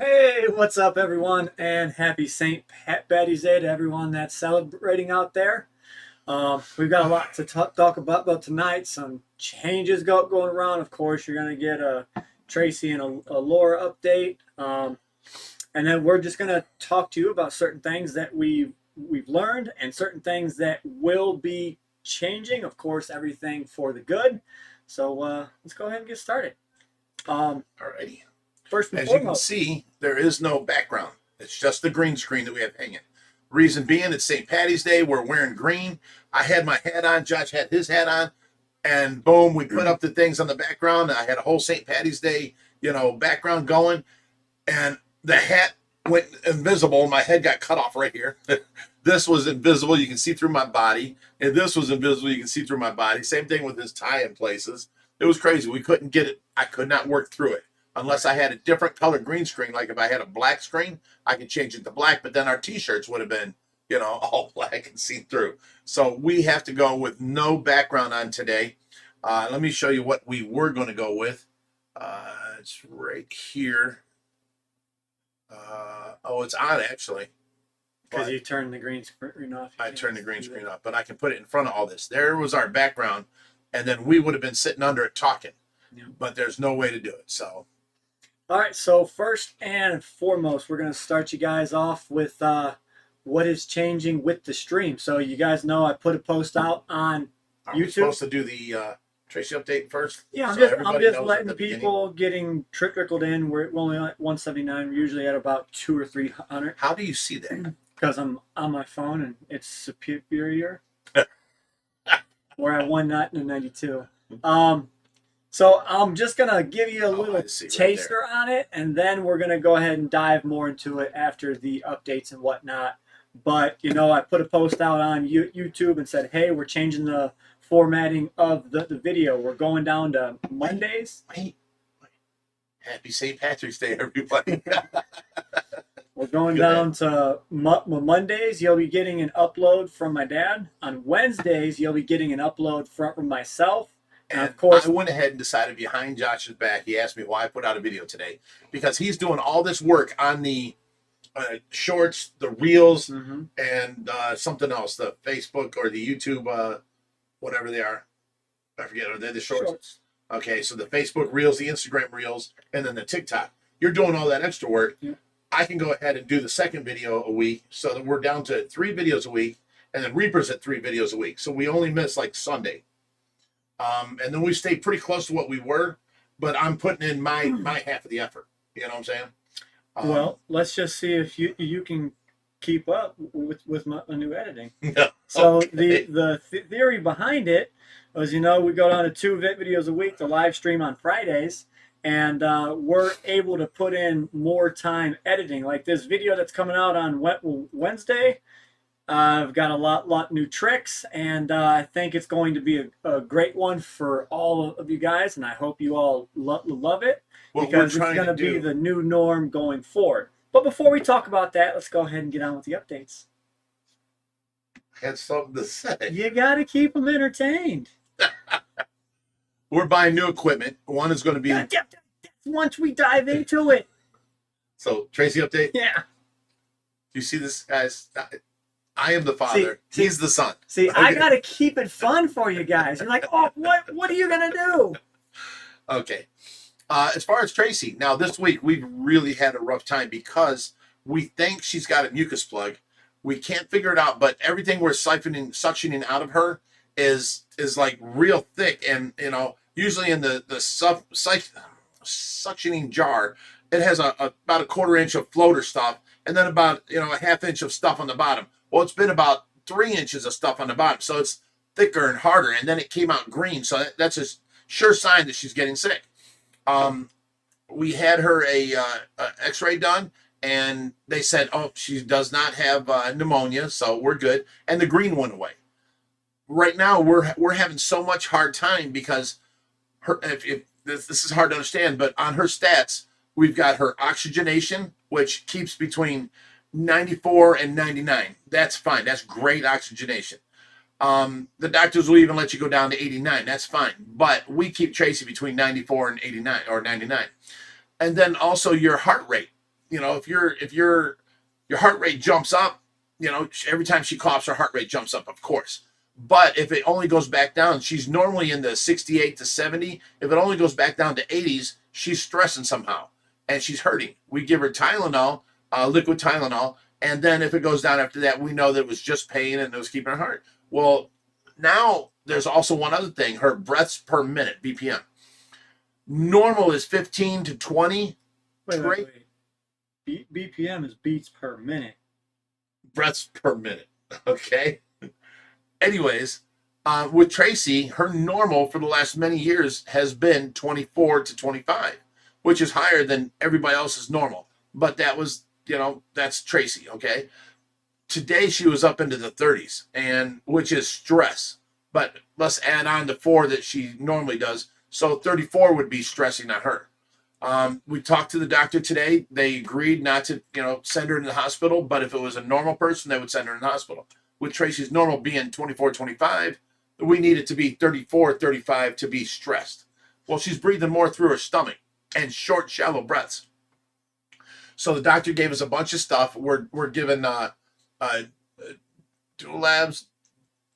Hey, what's up, everyone, and happy St. Patty's Day to everyone that's celebrating out there. We've got a lot to talk about tonight. Some changes going around. Of course, you're going to get a Tracy and a Laura update, and then we're just going to talk to you about certain things that we've learned and certain things that will be changing. Of course, everything for the good. So let's go ahead and get started. Alrighty. First and As you can foremost, see, there is no background. It's just the green screen that we have hanging. Reason being, it's St. Patty's Day. We're wearing green. I had my hat on. Josh had his hat on. And boom, we put up the things on the background. I had a whole St. Patty's Day, background going. And the hat went invisible. My head got cut off right here. This was invisible. You can see through my body. And this was invisible. You can see through my body. Same thing with his tie in places. It was crazy. We couldn't get it. I could not work through it unless I had a different color green screen. Like if I had a black screen, I could change it to black, but then our t-shirts would have been, all black and seen through. So we have to go with no background on today. Let me show you what we were going to go with. It's right here. Oh, it's on actually. because you turned the green screen off. I turned the green screen off, but I can put it in front of all this. There was our background, and then we would have been sitting under it talking, but there's no way to do it. So, all right. So first and foremost, we're gonna start you guys off with what is changing with the stream. So you guys know I put a post out on are YouTube. we supposed to do the Tracy update first? Yeah, So I'm just knows letting at the people getting trickled in. We're only at 179. We're usually at about 200 or 300 How do you see that? because I'm on my phone and it's superior. We're at 192. So I'm just gonna give you a little taster on it, and then we're gonna go ahead and dive more into it after the updates and whatnot. But I put a post out on YouTube and said, "Hey, we're changing the formatting of the video. We're going down to Mondays. Wait. Happy St. Patrick's Day, everybody." We're going down to Mondays. You'll be getting an upload from my dad. On Wednesdays, you'll be getting an upload from myself. And of course, I went ahead and decided behind Josh's back. He asked me why I put out a video today because he's doing all this work on the shorts, the reels, and something else, the Facebook or the YouTube, whatever they are. I forget. Are they the shorts? Okay, so the Facebook reels, the Instagram reels, and then the TikTok. You're doing all that extra work. Yeah. I can go ahead and do the second video a week so that we're down to 3 videos a week, and then Reaper's at 3 videos a week. So we only miss like Sunday. And then we stay pretty close to what we were, but I'm putting in my half of the effort. You know what I'm saying? Well, let's just see if you can keep up with my new editing. Yeah. So okay. the theory behind it was, we go down to 2 videos a week to live stream on Fridays, and we're able to put in more time editing. Like this video that's coming out on Wednesday, I've got a lot new tricks, and I think it's going to be a great one for all of you guys, and I hope you all love it because it's going to be the new norm going forward. But before we talk about that, let's go ahead and get on with the updates. I had something to say. You got to keep them entertained. We're buying new equipment. One is going to be... Once we dive into it. So, Tracy update? Yeah. Do you see this, guys? I am the father. He's the son. See, okay. I got to keep it fun for you guys. You're like, oh, what are you going to do? Okay. As far as Tracy, now this week we've really had a rough time because we think she's got a mucus plug. We can't figure it out, but everything we're suctioning out of her is like real thick, and usually in the suctioning jar, it has about a 1/4 inch of floater stuff, and then about a 1/2 inch of stuff on the bottom. Well, it's been about 3 inches of stuff on the bottom, so it's thicker and harder, and then it came out green, so that's a sure sign that she's getting sick. We had her a X-ray done, and they said, "Oh, she does not have pneumonia, so we're good." And the green went away. Right now, we're having so much hard time because if this is hard to understand, but on her stats, we've got her oxygenation, which keeps between 94 and 99. That's fine. That's great oxygenation. The doctors will even let you go down to 89. That's fine. But we keep Tracy between 94 and 89 or 99. And then also your heart rate. your heart rate jumps up, every time she coughs, her heart rate jumps up, of course. But if it only goes back down, she's normally in the 68 to 70. If it only goes back down to 80s, she's stressing somehow and she's hurting. We give her Tylenol, liquid Tylenol, and then if it goes down after that, we know that it was just pain and it was keeping her heart. Well, now there's also one other thing: her breaths per minute, BPM. Normal is 15 to 20. Wait. BPM is beats per minute. Breaths per minute. Okay. Anyways, with Tracy, her normal for the last many years has been 24 to 25, which is higher than everybody else's normal. But that was, that's Tracy. Okay. Today she was up into the 30s, and which is stress. But let's add on the 4 that she normally does. So 34 would be stressing on her. We talked to the doctor today. They agreed not to, send her into the hospital. But if it was a normal person, they would send her in the hospital. With Tracy's normal being 24, 25, we need it to be 34, 35 to be stressed. Well, she's breathing more through her stomach and short, shallow breaths. So the doctor gave us a bunch of stuff. We're given dual labs.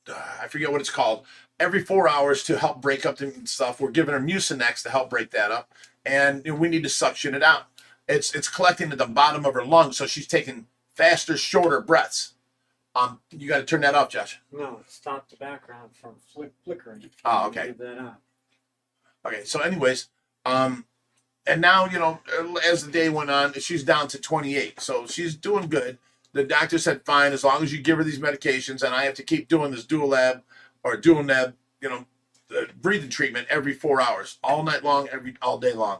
I forget what it's called. Every 4 hours to help break up the stuff. We're giving her Mucinex to help break that up, and we need to suction it out. It's collecting at the bottom of her lungs, so she's taking faster, shorter breaths. You got to turn that off, Josh. No, stop the background from flickering. Oh, okay. Leave that on. Okay. So, anyways, and now as the day went on, she's down to 28, so she's doing good. The doctor said, fine, as long as you give her these medications, and I have to keep doing this dual neb, breathing treatment every 4 hours, all night long, all day long.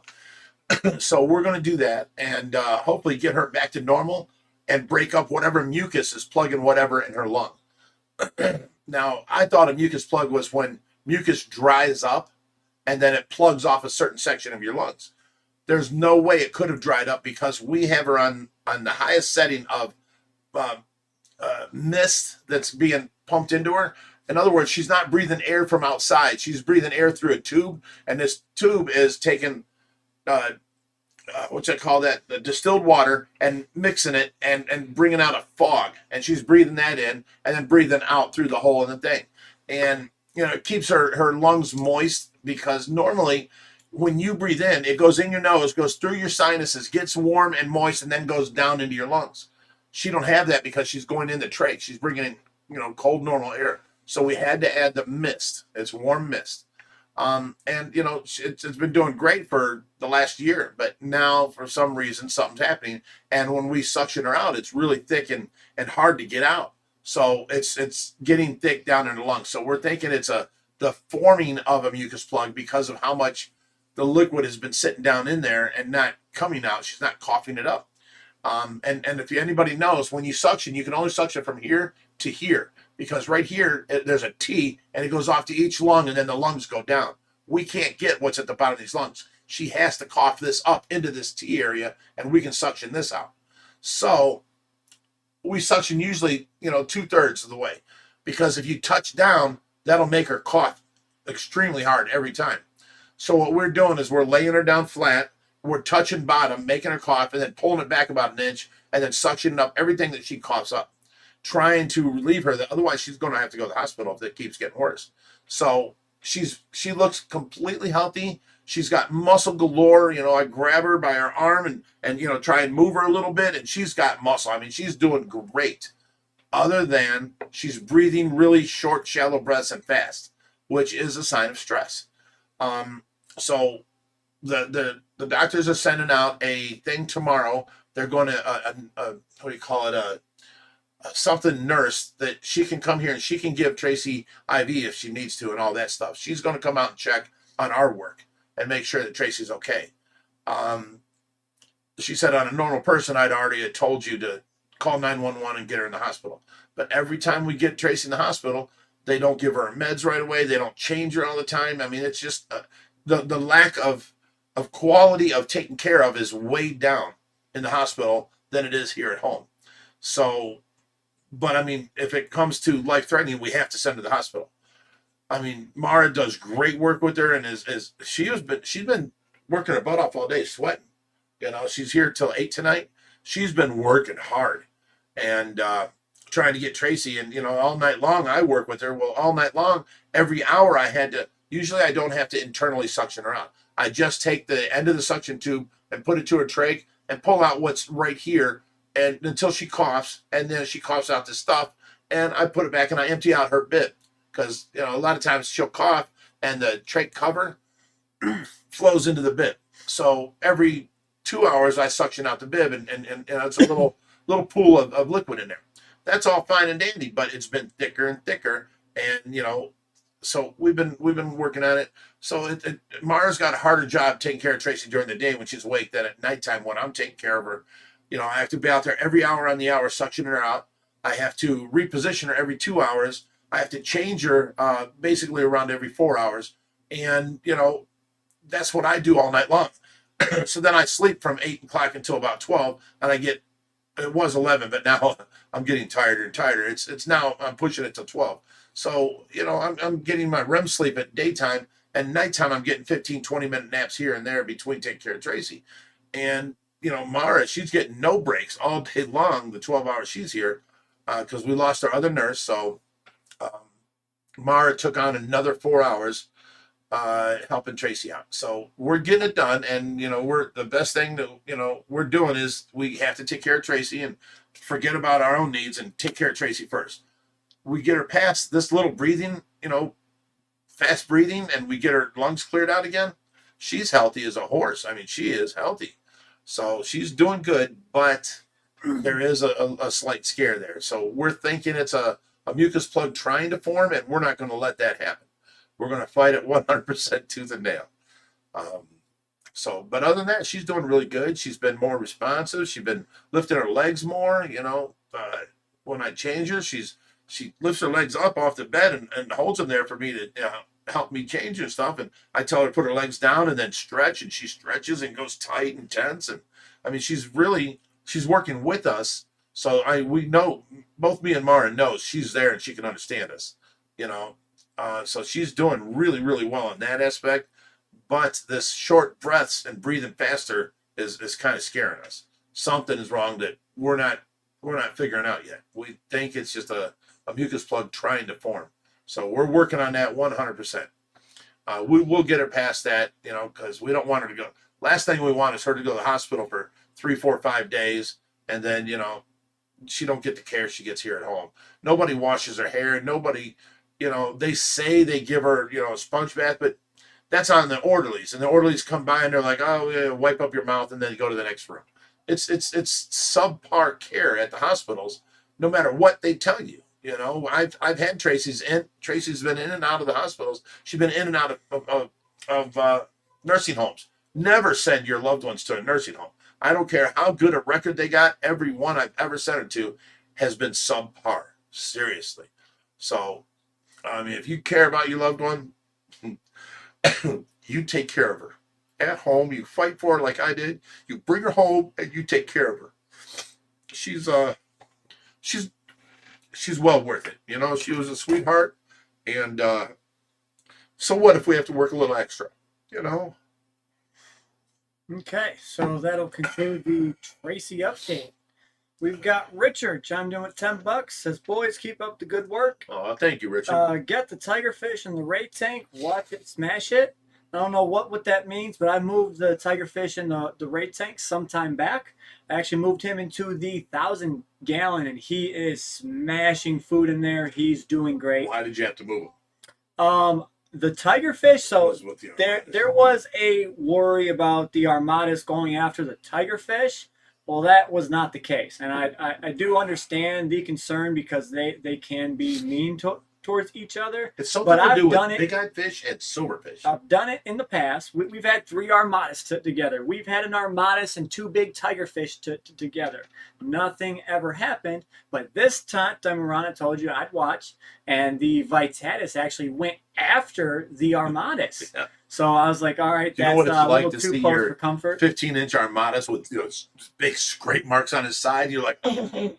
So we're going to do that and hopefully get her back to normal and break up whatever mucus is plugging whatever in her lung. Now, I thought a mucus plug was when mucus dries up and then it plugs off a certain section of your lungs. There's no way it could have dried up because we have her on the highest setting of mist that's being pumped into her. In other words, she's not breathing air from outside. She's breathing air through a tube, and this tube is taking the distilled water and mixing it and bringing out a fog. And she's breathing that in and then breathing out through the hole in the thing. And, it keeps her lungs moist because normally when you breathe in, it goes in your nose, goes through your sinuses, gets warm and moist, and then goes down into your lungs. She don't have that because she's going in the trach. She's bringing in, cold, normal air. So we had to add the mist. It's warm mist. And, it's been doing great for the last year. But now, for some reason, something's happening. And when we suction her out, it's really thick and hard to get out. So it's getting thick down in the lungs. So we're thinking it's the forming of a mucus plug because of how much the liquid has been sitting down in there and not coming out. She's not coughing it up. And if anybody knows, when you suction, you can only suction from here to here because right here, there's a T and it goes off to each lung and then the lungs go down. We can't get what's at the bottom of these lungs. She has to cough this up into this T area and we can suction this out. So we suction usually, 2/3 of the way because if you touch down, that'll make her cough extremely hard every time. So what we're doing is we're laying her down flat. We're touching bottom, making her cough, and then pulling it back about an inch, and then suctioning up everything that she coughs up, trying to relieve her. Otherwise, she's going to have to go to the hospital if it keeps getting worse. So she looks completely healthy. She's got muscle galore. I grab her by her arm and try and move her a little bit, and she's got muscle. I mean, she's doing great. Other than she's breathing really short, shallow breaths and fast, which is a sign of stress. So the doctors are sending out a thing tomorrow. They're going to something nurse that she can come here and she can give Tracy IV if she needs to and all that stuff. She's going to come out and check on our work and make sure that Tracy's okay. She said on a normal person, I'd already told you to call 911 and get her in the hospital. But every time we get Tracy in the hospital, they don't give her meds right away. They don't change her all the time. I mean, it's just the lack of quality of taking care of is way down in the hospital than it is here at home. So, but I mean, if it comes to life-threatening, we have to send her to the hospital. I mean, Mara does great work with her, and she's been working her butt off all day, sweating. She's here till 8 tonight. she's been working hard and trying to get Tracy. And, all night long I work with her. Well, all night long, every hour I had to, usually I don't have to internally suction her out. I just take the end of the suction tube and put it to her trach and pull out what's right here and until she coughs. And then she coughs out the stuff and I put it back and I empty out her bib because, a lot of times she'll cough and the trach cover flows into the bib. So every 2 hours I suction out the bib and it's a little pool of liquid in there. That's all fine and dandy, but it's been thicker and thicker. And so we've been working on it. So Mara's got a harder job taking care of Tracy during the day when she's awake than at nighttime when I'm taking care of her. I have to be out there every hour on the hour suctioning her out. I have to reposition her every 2 hours. I have to change her basically around every 4 hours. And, that's what I do all night long. So then I sleep from 8 o'clock until about 12, and it was 11, but now I'm getting tired and tired. It's now I'm pushing it to 12. So, I'm getting my REM sleep at daytime, and nighttime I'm getting 15, 20-minute naps here and there between taking care of Tracy. And, Mara, she's getting no breaks all day long, the 12 hours she's here, because we lost our other nurse. So Mara took on another 4 hours helping Tracy out. So we're getting it done. And, we're the best thing that, we're doing is we have to take care of Tracy and forget about our own needs and take care of Tracy first. We get her past this little breathing, fast breathing, and we get her lungs cleared out again. She's healthy as a horse. I mean, she is healthy. So she's doing good, but there is a slight scare there. So we're thinking it's a mucus plug trying to form, and we're not going to let that happen. We're going to fight it 100% tooth and nail. But other than that, she's doing really good. She's been more responsive. She's been lifting her legs more. When I change her, she lifts her legs up off the bed and holds them there for me to help me change and stuff. And I tell her to put her legs down and then stretch, and she stretches and goes tight and tense. And I mean, she's working with us. So we know, both me and Mara knows she's there and she can understand us. So she's doing really, really well in that aspect. But this short breaths and breathing faster is kind of scaring us. Something is wrong that we're not figuring out yet. We think it's just a mucus plug trying to form. So we're working on that 100%. We will get her past that, because we don't want her to go. Last thing we want is her to go to the hospital for 3, 4, 5 days, and then she don't get the care she gets here at home. Nobody washes her hair. Nobody, they say they give her a sponge bath, but that's on the orderlies, and the orderlies come by and they're like, oh yeah, wipe up your mouth and then go to the next room. It's subpar care at the hospitals, no matter what they tell you. I've had Tracy's been in and out of the hospitals. She's been in and out of nursing homes. Never send your loved ones to a nursing home. I don't care how good a record they got. Every one I've ever sent her to has been subpar. Seriously. So, I mean, if you care about your loved one, you take care of her at home. You fight for her like I did. You bring her home and you take care of her. She's well worth it. She was a sweetheart. And so what if we have to work a little extra? Okay, so that'll conclude the Tracy update. We've got Richard chimed in with $10. Says, boys, keep up the good work. Oh, thank you, Richard. Get the tigerfish in the ray tank. Watch it smash it. I don't know what that means, but I moved the tigerfish in the ray tank sometime back. I actually moved him into the 1,000-gallon, and he is smashing food in there. He's doing great. Why did you have to move him? The tigerfish, so there was a worry about the armadas going after the tigerfish. Well, that was not the case, and I do understand the concern because they can be mean towards each other. It's something to do with big-eyed fish and silverfish. I've done it in the past. We've had 3 armadas together. We've had an armadas and 2 big tigerfish together. Nothing ever happened, but this time around, I told you I'd watch, and the Vitatis actually went after the armadas. Yeah. So I was like, all right, that's a little too close for comfort. 15-inch armadas with big scrape marks on his side. You're like, So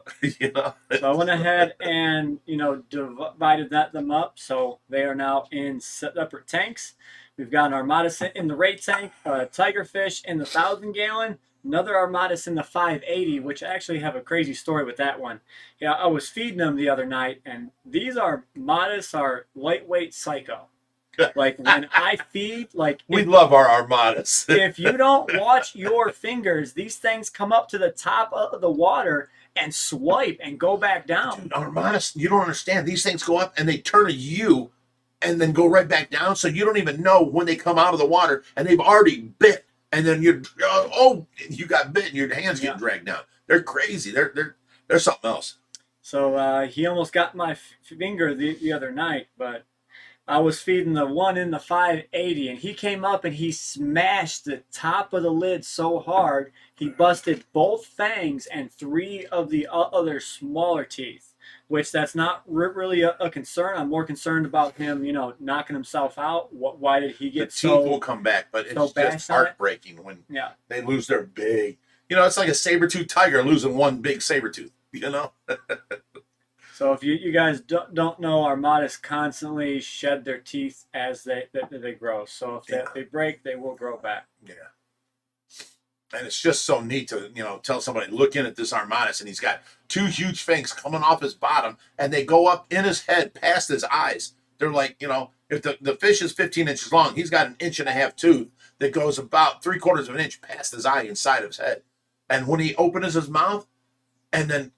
I went ahead and divided them up. So they are now in separate tanks. We've got an armada in the ray tank, a tigerfish in the 1,000-gallon. another Armadas in the 580, which I actually have a crazy story with that one. Yeah, I was feeding them the other night, and these Armadas are lightweight psycho. Like when I feed, like We love our Armadas. if you don't watch your fingers, these things come up to the top of the water and swipe and go back down. Dude, Armadas, you don't understand. These things go up and they turn to you and then go right back down. So you don't even know when they come out of the water and they've already bit. And then you're, oh, you got bit and your hands get dragged down. They're crazy. They're something else. So he almost got my finger the other night, but I was feeding the one in the 580, and he came up and he smashed the top of the lid so hard he busted both fangs and 3 of the other smaller teeth. Which that's not really a concern. I'm more concerned about him, knocking himself out. Why did he get the teeth will come back, but it's just heartbreaking when they lose their big. It's like a saber-toothed tiger losing one big saber-tooth. So if you guys don't know, Armadas constantly shed their teeth as they grow. So if they break, they will grow back. Yeah. And it's just so neat to, tell somebody, look in at this Armadas, and he's got 2 huge fangs coming off his bottom, and they go up in his head past his eyes. They're like, if the fish is 15 inches long, he's got an 1.5 inch tooth that goes about 3/4 of an inch past his eye inside of his head. And when he opens his mouth, and then,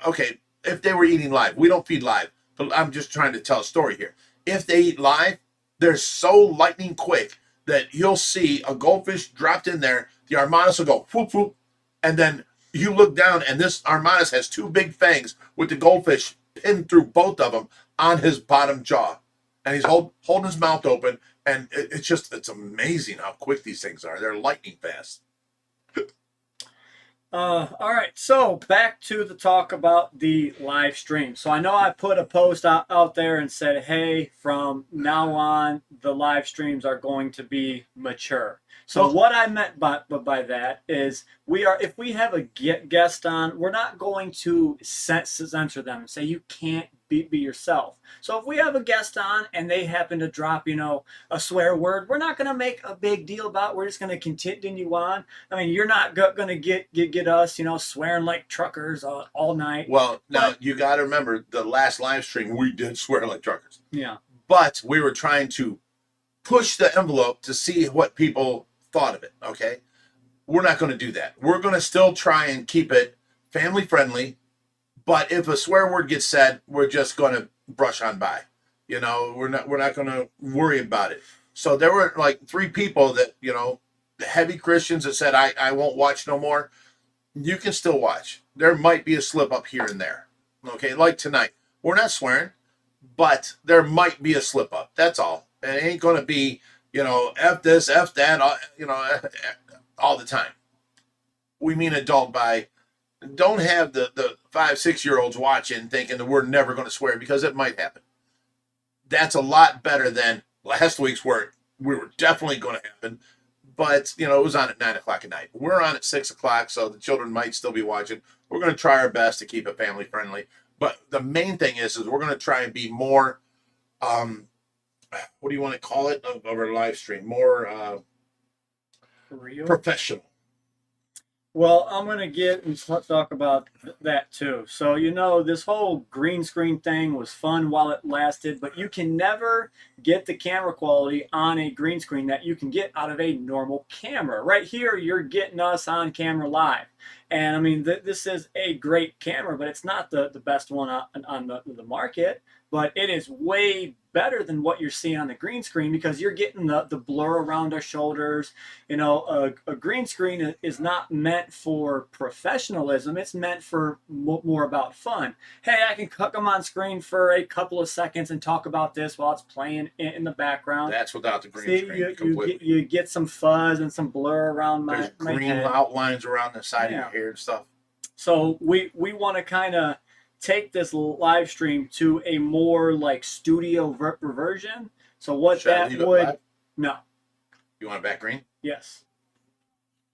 okay, if they were eating live, we don't feed live, but I'm just trying to tell a story here. If they eat live, they're so lightning quick that you'll see a goldfish dropped in there, the Armadas will go whoop whoop, and then you look down and this Armadas has 2 big fangs with the goldfish pinned through both of them on his bottom jaw. And he's holding his mouth open, and it's amazing how quick these things are. They're lightning fast. All right, so back to the talk about the live stream. So I know I put a post out there and said, hey, from now on, the live streams are going to be mature. So what I meant by that is if we have a guest on, we're not going to censor them and say you can't be yourself. So if we have a guest on and they happen to drop, a swear word, we're not going to make a big deal about it. We're just going to continue on. I mean, you're not going to get us, swearing like truckers all night. Well, now you got to remember the last live stream, we did swear like truckers. Yeah. But we were trying to push the envelope to see what people thought of it, okay? We're not going to do that. We're going to still try and keep it family friendly, but if a swear word gets said, we're just going to brush on by. We're not going to worry about it. So there were like 3 people that, heavy Christians that said, I won't watch no more. You can still watch. There might be a slip up here and there, okay? Like tonight. We're not swearing, but there might be a slip up. That's all. It ain't going to be, F this, F that, all the time. We mean adult by, don't have the 5-6-year-olds watching thinking that we're never going to swear, because it might happen. That's a lot better than last week's where we were definitely going to happen, but, it was on at 9 o'clock at night. We're on at 6 o'clock, so the children might still be watching. We're going to try our best to keep it family friendly. But the main thing is we're going to try and be more, what do you want to call it, of our live stream? More professional. Well, I'm going to get and talk about that too. So, this whole green screen thing was fun while it lasted, but you can never get the camera quality on a green screen that you can get out of a normal camera. Right here, you're getting us on camera live. And I mean, this is a great camera, but it's not the best one on the market. But it is way better than what you're seeing on the green screen, because you're getting the blur around our shoulders. A green screen is not meant for professionalism. It's meant for more about fun. Hey, I can come on screen for a couple of seconds and talk about this while it's playing in the background. That's without the green screen. You get some fuzz and some blur around my green head. Outlines around the side of your hair and stuff. So we want to kind of take this live stream to a more like studio version. So what that would no. You want it back green? Yes.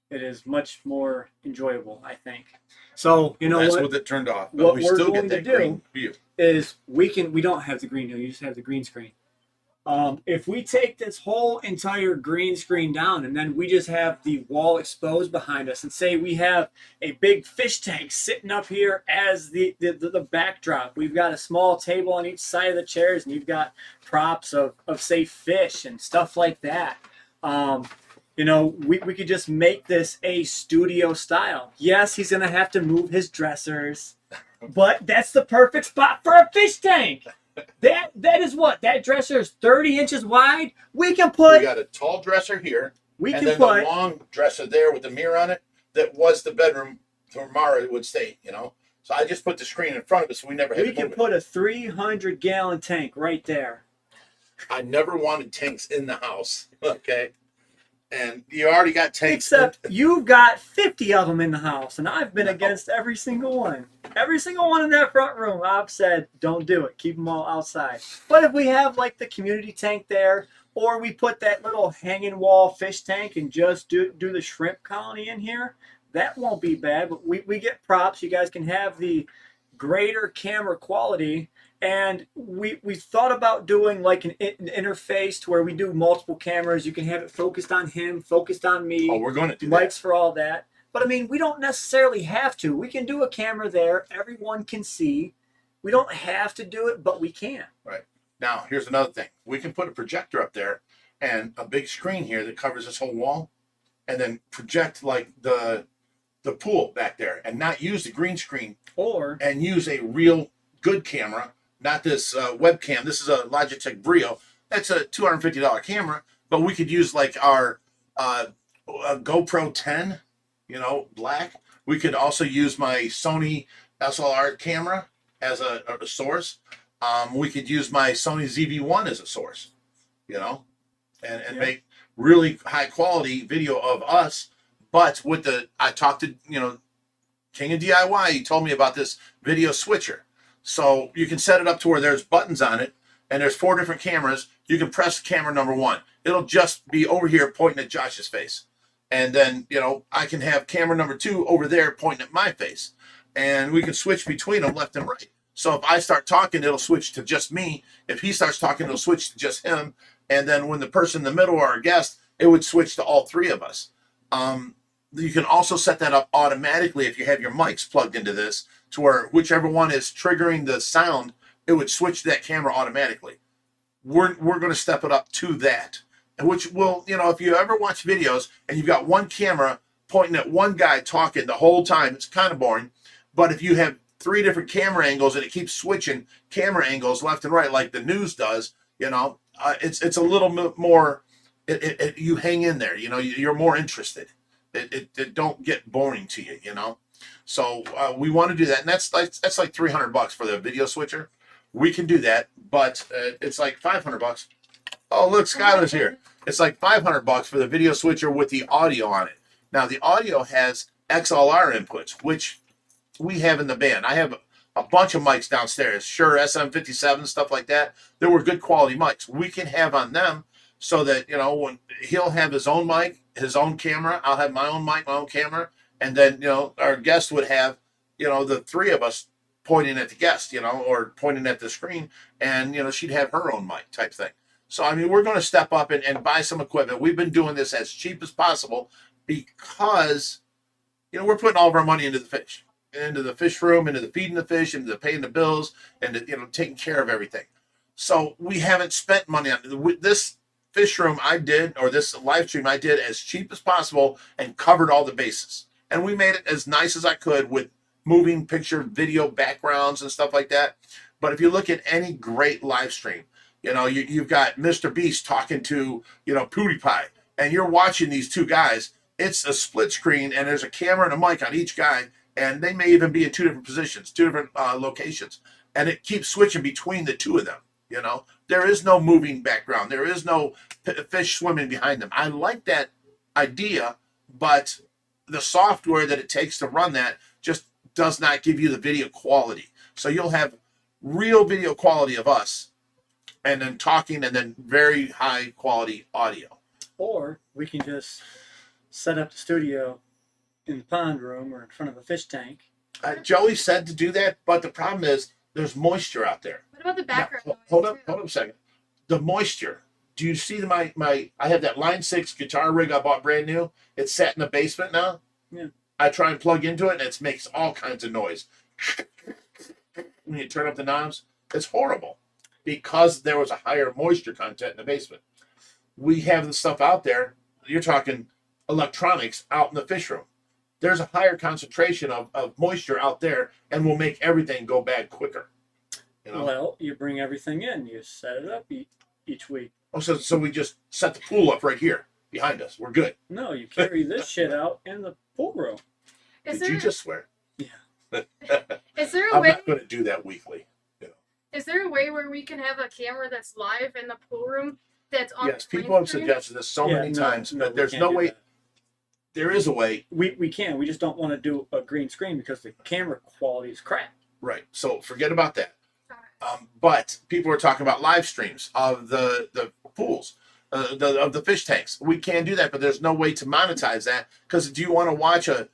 It is much more enjoyable, I think. So that's what it turned off. But what we we're still going get that to do green view. is we don't have the green. You just have the green screen. If we take this whole entire green screen down and then we just have the wall exposed behind us and say we have a big fish tank sitting up here as the backdrop, we've got a small table on each side of the chairs and you've got props of say fish and stuff like that. Um, we could just make this a studio style. Yes, he's going to have to move his dressers, but that's the perfect spot for a fish tank. That is what that dresser is 30 inches wide. We got a tall dresser here, and then the long dresser there with the mirror on it. That was the bedroom where Mara would stay. So I just put the screen in front of us, so we never had to move it. We can put a 300-gallon tank right there. I never wanted tanks in the house. Okay. And you already got tanks. Except you've got 50 of them in the house, and I've been against every single one. Every single one in that front room, I've said, don't do it. Keep them all outside. But if we have like the community tank there, or we put that little hanging wall fish tank and just do the shrimp colony in here, that won't be bad. But we get props. You guys can have the greater camera quality. And we thought about doing like an interface to where we do multiple cameras. You can have it focused on him, focused on me. Oh, we're going to do mics for all that. But I mean, we don't necessarily have to. We can do a camera there. Everyone can see. We don't have to do it, but we can. Right. Now, here's another thing. We can put a projector up there and a big screen here that covers this whole wall, and then project like the pool back there, and not use the green screen, and use a real good camera. Not this webcam. This is a Logitech Brio. That's a $250 camera, but we could use like our GoPro 10, black. We could also use my Sony SLR camera as a source. We could use my Sony ZV-1 as a source, and make really high quality video of us. But with I talked to, King of DIY, he told me about this video switcher. So you can set it up to where there's buttons on it, and there's 4 different cameras. You can press camera number 1. It'll just be over here pointing at Josh's face. And then, I can have camera number 2 over there pointing at my face. And we can switch between them left and right. So if I start talking, it'll switch to just me. If he starts talking, it'll switch to just him. And then when the person in the middle are a guest, it would switch to all 3 of us. You can also set that up automatically if you have your mics plugged into this, to where whichever one is triggering the sound, it would switch to that camera automatically. We're going to step it up to that, which will, if you ever watch videos and you've got one camera pointing at one guy talking the whole time, it's kind of boring. But if you have 3 different camera angles and it keeps switching camera angles left and right like the news does, it's a little bit more. You hang in there, you're more interested. It don't get boring to you, So we want to do that, and that's like $300 for the video switcher. We can do that, but it's like $500. Oh, look, Skylar's here. It's like $500 for the video switcher with the audio on it. Now the audio has XLR inputs, which we have in the band. I have a bunch of mics downstairs. Shure SM57 stuff like that. There were good quality mics. We can have on them so that when he'll have his own mic, his own camera, I'll have my own mic, my own camera. And then, our guest would have, the 3 of us pointing at the guest, or pointing at the screen. And, she'd have her own mic type thing. So, I mean, we're going to step up and buy some equipment. We've been doing this as cheap as possible because, we're putting all of our money into the fish room, into the feeding the fish, into the paying the bills, and, taking care of everything. So we haven't spent money on this fish room this live stream I did as cheap as possible and covered all the bases. And we made it as nice as I could with moving picture, video backgrounds and stuff like that. But if you look at any great live stream, you've got Mr. Beast talking to, PewDiePie, and you're watching these 2 guys. It's a split screen, and there's a camera and a mic on each guy, and they may even be in 2 different positions, 2 different locations. And it keeps switching between the 2 of them. There is no moving background. There is no fish swimming behind them. I like that idea, but the software that it takes to run that just does not give you the video quality. So you'll have real video quality of us and then talking and then very high quality audio. Or we can just set up the studio in the pond room or in front of a fish tank. Joey said to do that, but the problem is there's moisture out there. What about the background? Now, hold up a second. the moisture. Do you see my? I have that Line 6 guitar rig I bought brand new. It's sat in the basement now. Yeah. I try and plug into it, and it makes all kinds of noise. When you turn up the knobs, it's horrible because there was a higher moisture content in the basement. We have the stuff out there. You're talking electronics out in the fish room. There's a higher concentration of moisture out there, and will make everything go bad quicker. You know? Well, you bring everything in. You set it up each week. Oh, so we just set the pool up right here behind us. We're good. No, you carry this shit out in the pool room. Did you just swear? Yeah. Is there a I'm way? not going to do that weekly. You know? Is there a way where we can have a camera that's live in the pool room that's on? Yes, the people have screen? suggested this so many times, but we there's can't no do way. that. There is a way. We can. We just don't want to do a green screen because the camera quality is crap. Right. So forget about that. Alright. But people are talking about live streams of the pools, of the fish tanks. We can do that, but there's no way to monetize that because do you want to watch a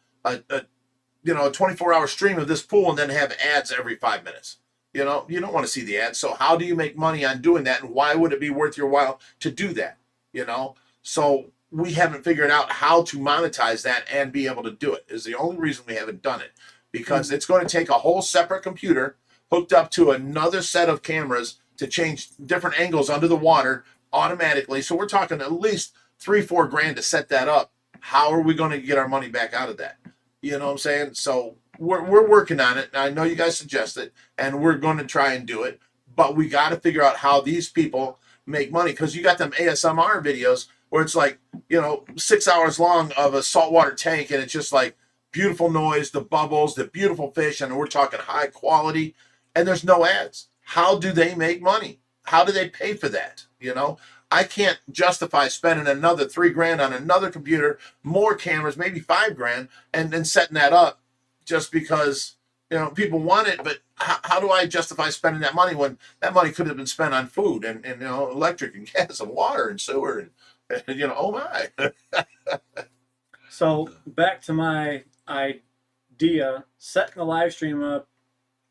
24-hour stream of this pool and then have ads every 5 minutes? You know, you don't want to see the ads. So how do you make money on doing that, and why would it be worth your while to do that? You know, so we haven't figured out how to monetize that and be able to do it. Is the only reason we haven't done it, because it's going to take a whole separate computer hooked up to another set of cameras to change different angles under the water automatically. So we're talking at least $3-4 grand to set that up. How are we going to get our money back out of that? You know what I'm saying? So we're working on it. I know you guys suggest it, and we're going to try and do it. But we got to figure out how these people make money, because you got them ASMR videos where it's like, 6 hours long of a saltwater tank, and it's just like beautiful noise, the bubbles, the beautiful fish, and we're talking high quality, and there's no ads. How do they make money? How do they pay for that? I can't justify spending another $3 grand on another computer, more cameras, maybe $5 grand, and then setting that up just because people want it. But how do I justify spending that money when that money could have been spent on food and electric and gas and water and sewer and oh my. So back to my idea, setting the live stream up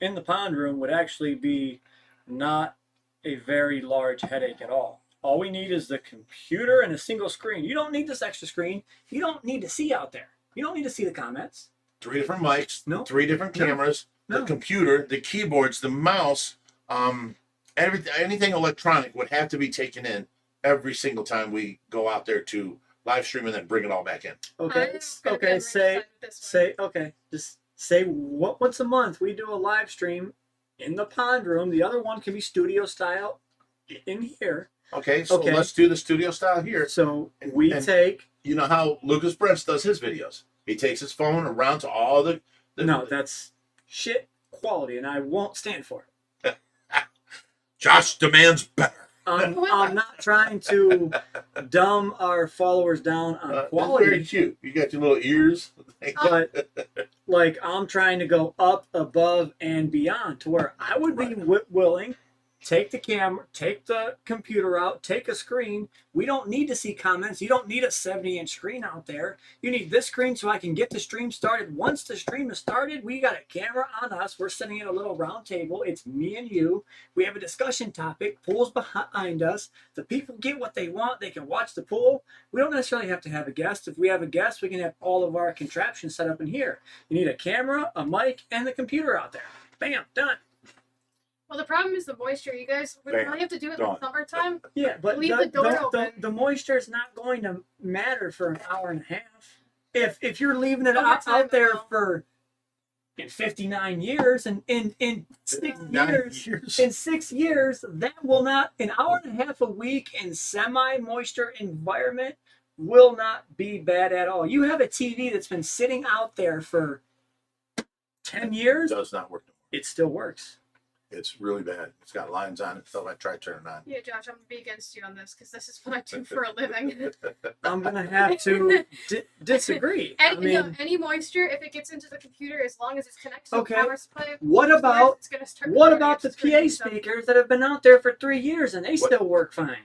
in the pond room would actually be not a very large headache at all. All we need is the computer and a single screen. You don't need this extra screen. You don't need to see out there. You don't need to see the comments. 3 different mics, No. 3 different cameras, No. the computer, the keyboards, the mouse, anything electronic would have to be taken in every single time we go out there to live stream and then bring it all back in. Okay. I'm gonna Okay. get Say really excited this one. okay. Just say once a month we do a live stream in the pond room. The other one can be studio style in here. Okay, so Okay. let's do the studio style here. So we And- take You know how Lucas Brents does his videos? He takes his phone around to all the no, that's shit quality, and I won't stand for it. Josh demands better. I'm not trying to dumb our followers down on That's very quality, cute. You got your little ears. but like I'm trying to go up, above, and beyond to where I would be willing. Take the camera, take the computer out, take a screen. We don't need to see comments. You don't need a 70-inch screen out there. You need this screen so I can get the stream started. Once the stream is started, we got a camera on us. We're sitting at a little round table. It's me and you. We have a discussion topic. Pool's behind us. The people get what they want. They can watch the pool. We don't necessarily have to have a guest. If we have a guest, we can have all of our contraptions set up in here. You need a camera, a mic, and the computer out there. Bam, done. Well, the problem is the moisture. You guys would Bam. probably have to do it in Done. the summertime. Yeah, but Leave the door open. the moisture is not going to matter for an hour and a half. If you're leaving it Over out time, there though. for 59 years and in 6 9 years, years. in 6 years, that will not, an hour and a half a week in semi-moisture environment will not be bad at all. You have a TV that's been sitting out there for 10 years, It does not work. it still works. It's really bad. It's got lines on it, so I try to turn it on. Yeah, Josh, I'm gonna be against you on this because this is what I do for a living. I'm going to have to disagree. I mean, Any moisture, if it gets into the computer, as long as it's connected to Okay. the power supply, what about it's gonna start what recording about the its screen, PA so- speakers that have been out there for 3 years and they What? still work fine?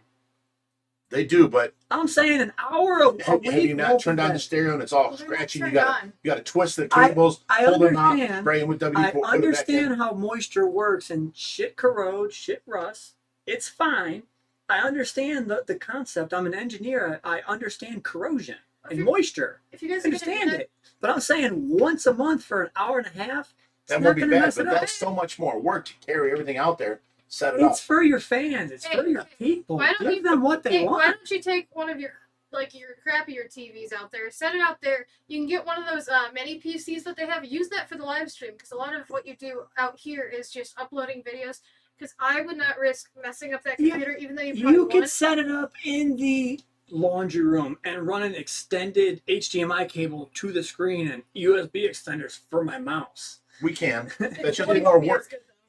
They do, but I'm saying an hour a have week. you not won't turned be on the bad. stereo and it's all Well, they're not scratchy? You turned got on. to twist the cables, I pull them out, understand. spray them with WD-40. I put it back in. understand how moisture works and shit corrodes, shit rusts. It's fine. I understand the concept. I'm an engineer. I understand corrosion and moisture. If you guys I are gonna do understand that, it. But I'm saying once a month for an hour and a half, it's That not would be going to bad, mess but it up. that's so much more work to carry everything out there, set it up. It's for your fans. It's for your people. why don't Give you- them what they hey, why want. don't you take one of your crappier TVs out there, set it out there. You can get one of those mini PCs that they have. Use that for the live stream because a lot of what you do out here is just uploading videos. Because I would not risk messing up that computer, even though you probably You can want. set it up in the laundry room and run an extended HDMI cable to the screen and USB extenders for my mouse. We can. That's just Like, more yeah, work.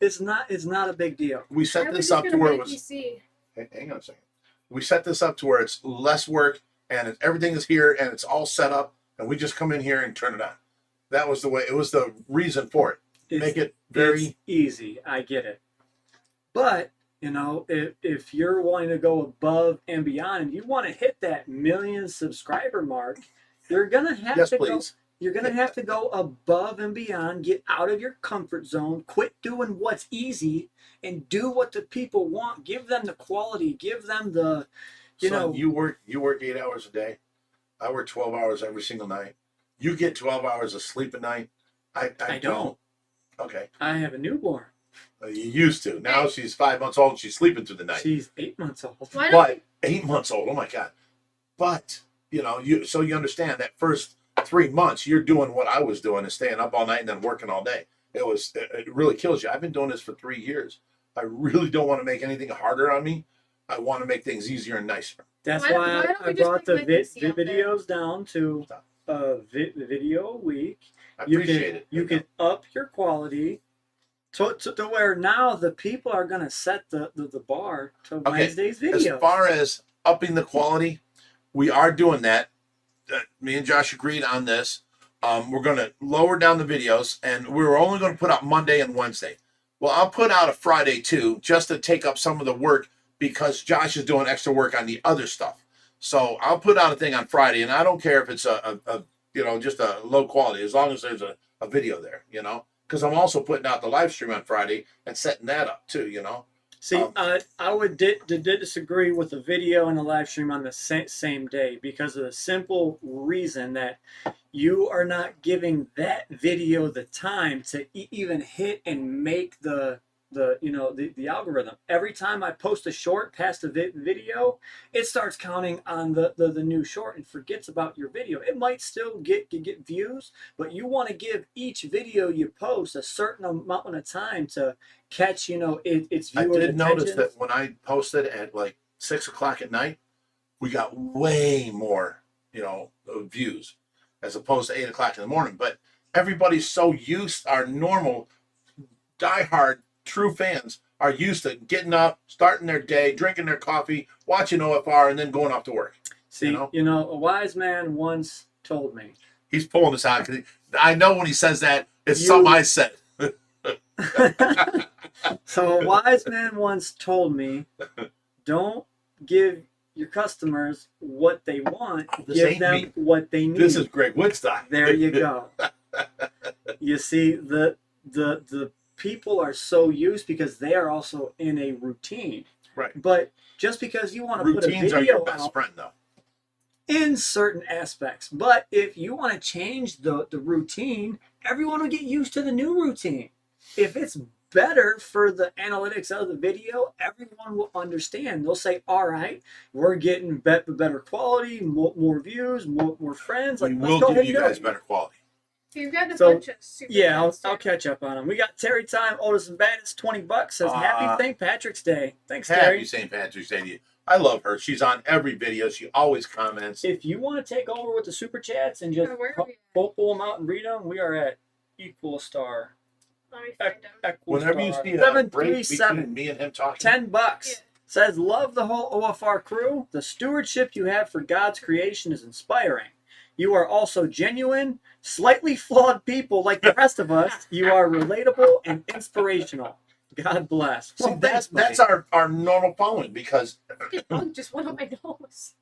it's good. It's not a big deal. We I set was this just up to gonna where it make was. PC. Hang on a second. We set this up to where it's less work and everything is here and it's all set up and we just come in here and turn it on. That was the way. It was the reason for it. Make it very It's easy. I get it. But, you know, if you're wanting to go above and beyond and you want to hit that 1 million subscriber mark, you're going to have yes, to go. please. You're going to have to go above and beyond, get out of your comfort zone, quit doing what's easy, and do what the people want. Give them the quality, give them the, Son, you work 8 hours a day. I work 12 hours every single night. You get 12 hours of sleep a night. I don't. Okay. I have a newborn. You used to. Now she's 5 months old and she's sleeping through the night. She's 8 months old. Why don't But 8 months old. Oh my God. But, you know, you understand that first 3 months you're doing what I was doing and staying up all night and then working all day. It really kills you. I've been doing this for 3 years. I really don't want to make anything harder on me. I want to make things easier and nicer. That's why why don't I we just brought make the my PC out there? videos down to video a week. I You appreciate it. You can up your quality to where now the people are going to set the bar to Wednesday's video. As far as upping the quality, we are doing that. Me and Josh agreed on this. We're going to lower down the videos, and we're only going to put out Monday and Wednesday. Well, I'll put out a Friday too, just to take up some of the work because Josh is doing extra work on the other stuff. So I'll put out a thing on Friday, and I don't care if it's a just a low quality, as long as there's a video there, you know. Because I'm also putting out the live stream on Friday and setting that up too, you know. See, I would disagree with the video and the live stream on the same day because of the simple reason that you are not giving that video the time to even hit and make the algorithm. Every time I post a short past the video, it starts counting on the new short and forgets about your video. It might still get views, but you want to give each video you post a certain amount of time to catch, its viewers' I did notice attention. that when I posted at like 6 o'clock at night, we got way more, views as opposed to 8 o'clock in the morning. But everybody's so used, our normal, diehard, true fans are used to getting up, starting their day, drinking their coffee, watching OFR, and then going off to work. See, a wise man once told me. He's pulling this out because I know when he says that, it's something I said. So a wise man once told me, don't give your customers what they want, This give ain't them me. what they need. This is Greg Woodstock. There you go. You see, the people are so used because they are also in a routine. Right. But just because you want to put a Routines video are your best out friend, though. in certain aspects, but if you want to change the routine, everyone will get used to the new routine. If it's better for the analytics of the video, everyone will understand. They'll say, all right, we're getting better quality, more views, more friends. We Let's will go give ahead you and do guys it. better quality. You've gotten a So, bunch of super Yeah, chats, I'll too. catch up on them. We got Terry Time, oldest and baddest, $20. Says happy St. Patrick's Day. Thanks, Happy Terry. St. Patrick's Day to you. I love her. She's on every video. She always comments. If you want to take over with the super chats and just Where are we at? pull them out and read them, we are at Equal Star. Let me find them. Whenever you see a break between 737, me and him talking, $10. Yeah. Says, love the whole OFR crew. The stewardship you have for God's creation is inspiring. You are also genuine, slightly flawed people like the rest of us. You are relatable and inspirational. God bless. see, Well, that's thanks, buddy. our normal following because Fucking bug just went up my nose.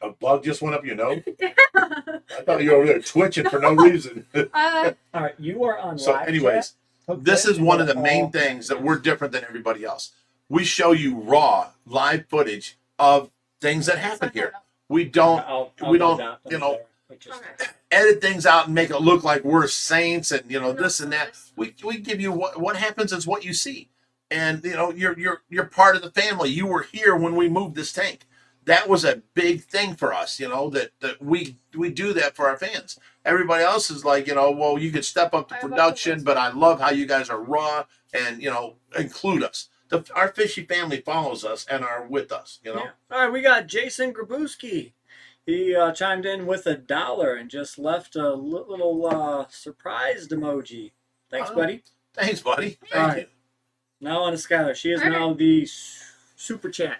a bug just went up your nose. Yeah. I thought you were over there twitching for no reason. All right, you are on So, live anyways, chat. Okay. this is one of the All- main things that we're different than everybody else. We show you raw, live footage of things that happen here. We don't we go don't down you know there. We just- Okay. edit things out and make it look like we're saints and No, this and that. this. We give you what happens is what you see, and you're part of the family. You were here when we moved this tank. That was a big thing for us, that we do that for our fans. Everybody else is like, well, you could step up the I love the production, ones- but I love how you guys are raw and include us. Our Fishy family follows us and are with us. Yeah. All right, we got Jason Grabowski. He chimed in with $1 and just left a little surprised emoji. Thanks, Oh. buddy. Thanks, buddy. All Thank right. you. Now on to Skylar. She is All right. now the super chat.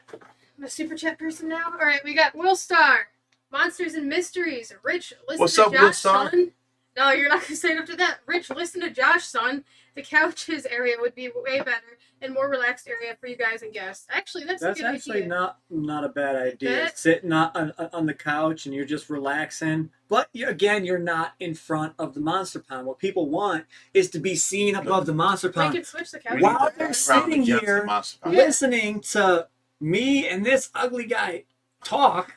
I'm a super chat person now. All right, we got Will Star, Monsters and Mysteries. Rich, listen What's to up, Will Josh, Star? son. No, you're not gonna say it up to that. Rich, listen to Josh, son. The couches area would be way better and more relaxed area for you guys and guests. Actually, that's a That's good actually idea. not a bad idea. That- Sitting on the couch and you're just relaxing. But again, you're not in front of the monster pound. What people want is to be seen above the monster We pound. could switch the couch. We need While to they're back around sitting against the here, monster pound. listening to me and this ugly guy talk,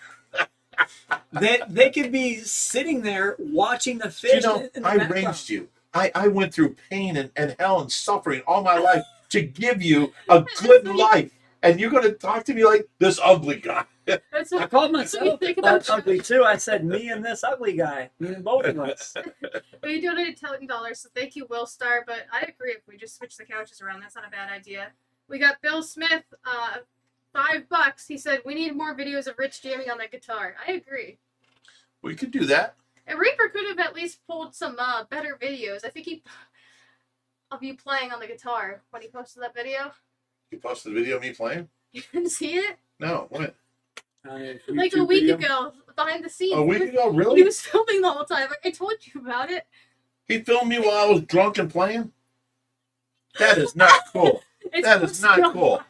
that they could be sitting there watching the fish. in the I background. raised you. I went through pain and hell and suffering all my life to give you a good life. And you're going to talk to me like this ugly guy. That's I what, called that's what myself you think about ugly too. I said me and this ugly guy. Me and both of us. We donated $10, so thank you, Will Star. But I agree if we just switch the couches around, that's not a bad idea. We got Bill Smith, $5. He said we need more videos of Rich jamming on the guitar. I agree. We could do that. And Reaper could have at least pulled some better videos. I think of you playing on the guitar when he posted that video. You posted a video of me playing? You didn't see it? No, what? Like a week ago, behind the scenes. A week ago, He really? was filming the whole time. I told you about it. He filmed me while I was drunk and playing? That is not cool. It's That is not posted cool.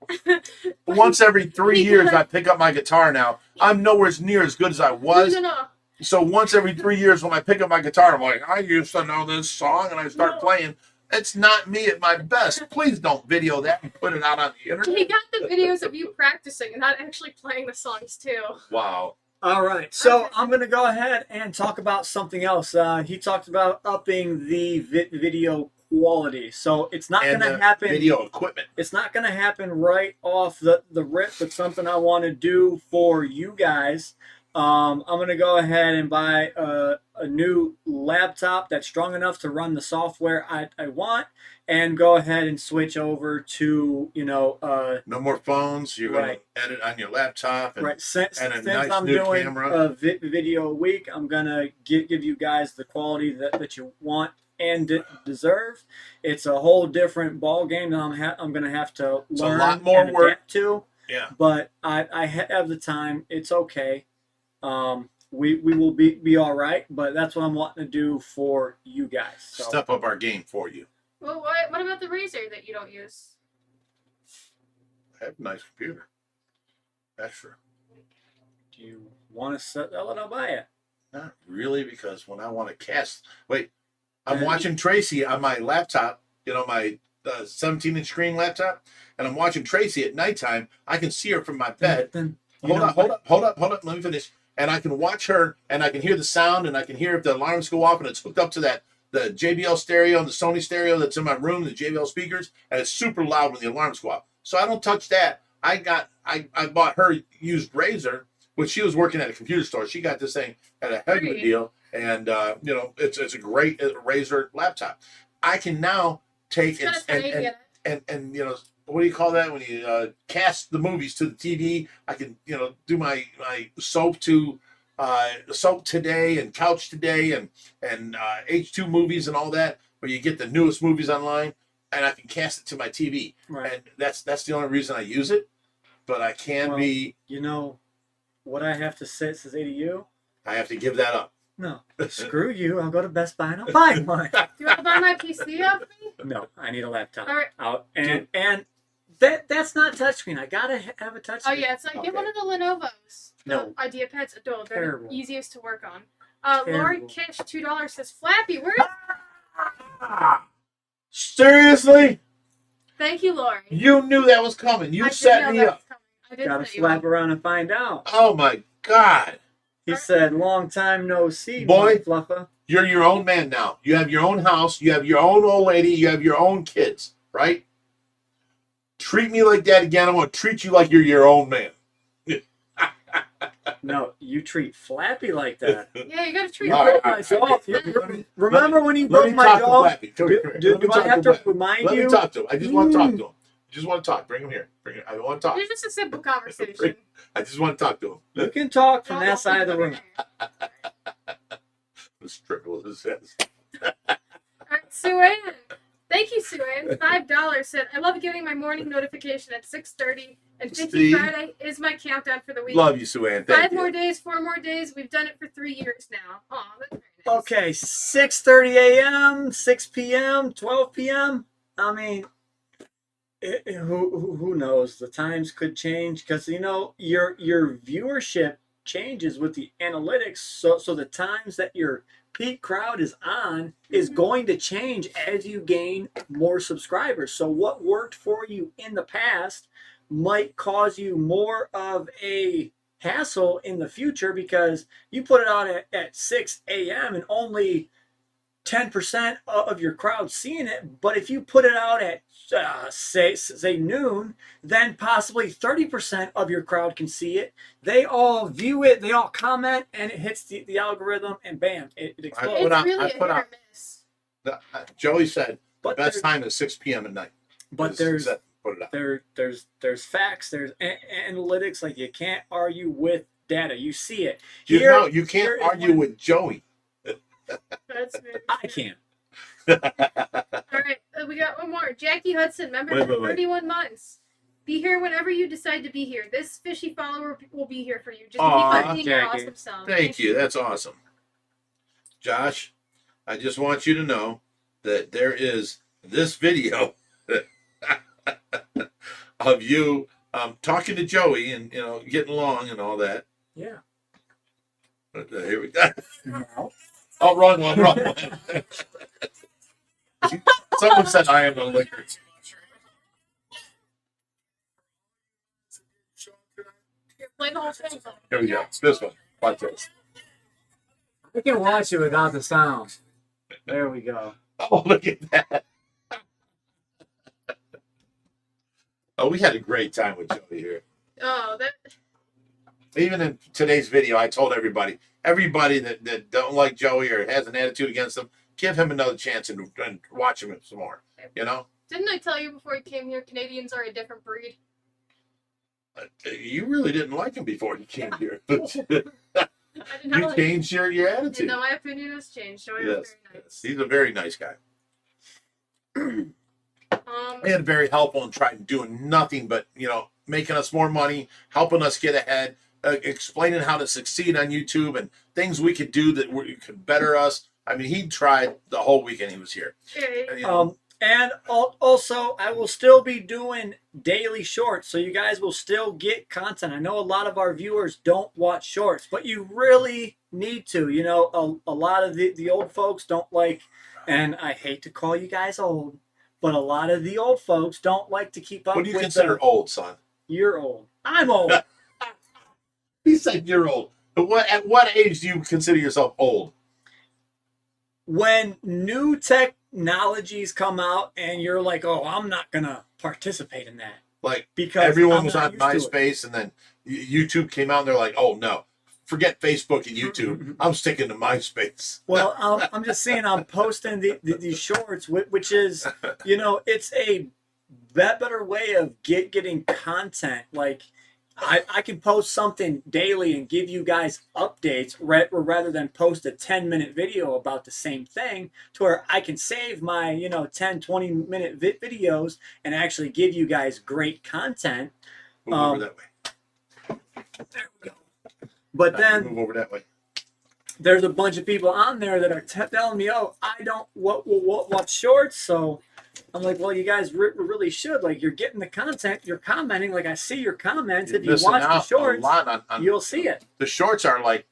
online. Once every 3 years, I pick up my guitar now. I'm nowhere near as good as I was. No. So once every 3 years, when I pick up my guitar, I'm like, I used to know this song, and I start No. playing. It's not me at my best. Please don't video that and put it out on the internet. He got the videos of you practicing and not actually playing the songs too. Wow. All right, so I'm going to go ahead and talk about something else. He talked about upping the video quality. So it's not going And to the happen. video equipment. It's not going to happen right off the rip, but something I want to do for you guys. I'm going to go ahead and buy a new laptop that's strong enough to run the software I want, and go ahead and switch over to, No more phones. You're going Right. to edit on your laptop. And right. Since and a since nice I'm new doing camera. a video a week, I'm going to give you guys the quality that you want and deserve. It's a whole different ball game that I'm going to have to It's a learn lot more and work. adapt to. Yeah. But I have the time. It's okay. We will be all right. But that's what I'm wanting to do for you guys. So Step up our game for you. Well, what about the Razer that you don't use? I have a nice computer. That's true. do you want to sell it? I'll buy it. Not really, because when I want to cast, I'm And- watching Tracy on my laptop, my 17-inch screen laptop, and I'm watching Tracy at nighttime. I can see her from my bed. Then you Hold know up. Let me finish. And I can watch her, and I can hear the sound, and I can hear if the alarms go off, and it's hooked up to the JBL stereo and the Sony stereo that's in my room, the JBL speakers, and it's super loud when the alarms go off. So I don't touch that. I bought her used Razer, which she was working at a computer store. She got this thing at a heck of a Pretty. deal, and it's a great Razer laptop. I can now take It's got a 1080 in it. and what do you call that when you cast the movies to the TV? I can do my soap to Soap Today and Couch Today and H2 movies and all that, where you get the newest movies online, and I can cast it to my TV. right. And that's the only reason I use it. But I can Well, be. You know what I have to say to you? I have to give that up. No, screw you. I'll go to Best Buy and I'll buy one. Do you want to buy my PC off me? No, I need a laptop. All right. Out and that's not touchscreen. I gotta have a touchscreen. Oh yeah, it's like get one of the Lenovo's. No. The Idea Pads. No, they're Terrible. the easiest to work on. Lori Terrible. Kish, $2 says Flappy. Where? Seriously? Thank you, Lori. You knew that was coming. You I did set know me that up. was coming. I did Gotta set you slap up. around and find out. Oh my God. He said, "Long time no see, Boy. fluffer." You're your own man now. You have your own house. You have your own old lady. You have your own kids, right? Treat me like that again. I'm going to treat you like you're your own man. No, you treat Flappy like that. Yeah, you gotta treat All her. right, broke my dog. Remember when you Let me broke my talk to dog? Flappy. Come here, come here. Do Let me I talk have to to Flappy. remind Let you? me talk to him. I just want to talk to him. I just want to talk. Bring him here. Bring him. I want to talk. It's just a simple conversation. I just want to talk to him. You can talk from Don't that side of the room. Let's trickle his head. Alright, Sue Ann. Thank you, Sue Ann. $5 said, I love getting my morning notification at 6:30, and 50 Steve. Friday is my countdown for the week. Love you, Sue Ann. Thank 5 you. more days, 4 more days. We've done it for 3 years now. Aw, that's very nice. Okay, 6:30 a.m., 6 p.m., 12 p.m. I mean, who knows? The times could change because your viewership changes with the analytics. So the times that your peak crowd is on is going to change as you gain more subscribers. So what worked for you in the past might cause you more of a hassle in the future because you put it out at 6 a.m. and only 10% of your crowd seeing it. But if you put it out at say noon, then possibly 30% of your crowd can see it. They all view it, they all comment, and it hits the algorithm, and bam, it explodes. It's really a hit or miss. Joey said But the best time is 6 p.m. at night. But Put it out. there's facts, there's analytics. Like, you can't argue with data. You see it. You can't argue with Joey. That's very I true. can't. All right, we got one more. Jackie Hudson, member for 31 months. Be here whenever you decide to be here. This fishy follower will be here for you. Just keep on being your Jackie. awesome self. Thank you. That's awesome. Josh, I just want you to know that there is this video of you talking to Joey and getting along and all that. Yeah. But, here we go. No. Oh, wrong one. Someone said I am the liquor. Play the whole thing. Here we go. It's this one. Watch this. I can watch it without the sound. There we go. Oh, look at that. Oh, we had a great time with Joey here. Oh, that. Even in today's video, I told everybody that don't like Joey or has an attitude against him, give him another chance and watch him some more. Didn't I tell you before you came here, Canadians are a different breed? You really didn't like him before he came here. I didn't You like changed your attitude. No, my opinion has changed. Joey was very nice. He's a very nice guy. And very helpful and trying doing nothing but making us more money, helping us get ahead, explaining how to succeed on YouTube and things we could do that could better us. I mean, he tried the whole weekend he was here. And also, I will still be doing daily shorts, so you guys will still get content. I know a lot of our viewers don't watch shorts, but you really need to. A lot of the old folks don't like, and I hate to call you guys old, but a lot of the old folks don't like to keep up with. What do you consider old, son? You're old. I'm old. He said you're old. But at what age do you consider yourself old? When new technologies come out and you're like, oh, I'm not going to participate in that. Like, because everyone was on MySpace and then YouTube came out and they're like, oh, no. Forget Facebook and YouTube. I'm sticking to MySpace. Well, I'm just saying I'm posting these shorts, which is, it's a better way of getting content. Like, I can post something daily and give you guys updates rather than post a 10-minute video about the same thing, to where I can save my 10, 20-minute videos and actually give you guys great content. Move over that way. There we go. But then move over that way. There's a bunch of people on there that are telling me, oh, I don't watch shorts. So I'm like, well, you guys really should. Like, you're getting the content, you're commenting. Like, I see your comments. If you watch the shorts, you'll see it. The shorts are like,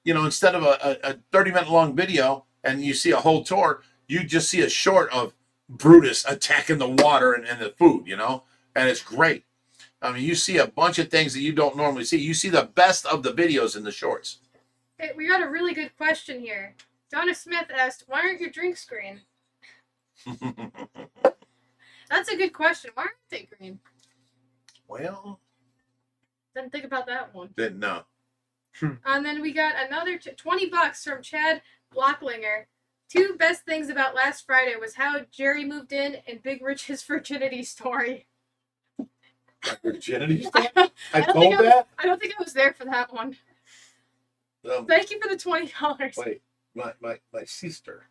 instead of a 30-minute long video and you see a whole tour, you just see a short of Brutus attacking the water and the food, and it's great. I mean, you see a bunch of things that you don't normally see. You see the best of the videos in the shorts. Hey, we got a really good question here. Donna Smith asked, "Why aren't your drinks green?" That's a good question. Why aren't they green? Well, Didn't think about that one. didn't know. And then we got another $20 from Chad Blocklinger. 2 best things about last Friday was how Jerry moved in and Big Rich's virginity story. Virginity I stuff? don't I think told that? I don't think I was there for that one. Thank you for the $20. Wait, my sister.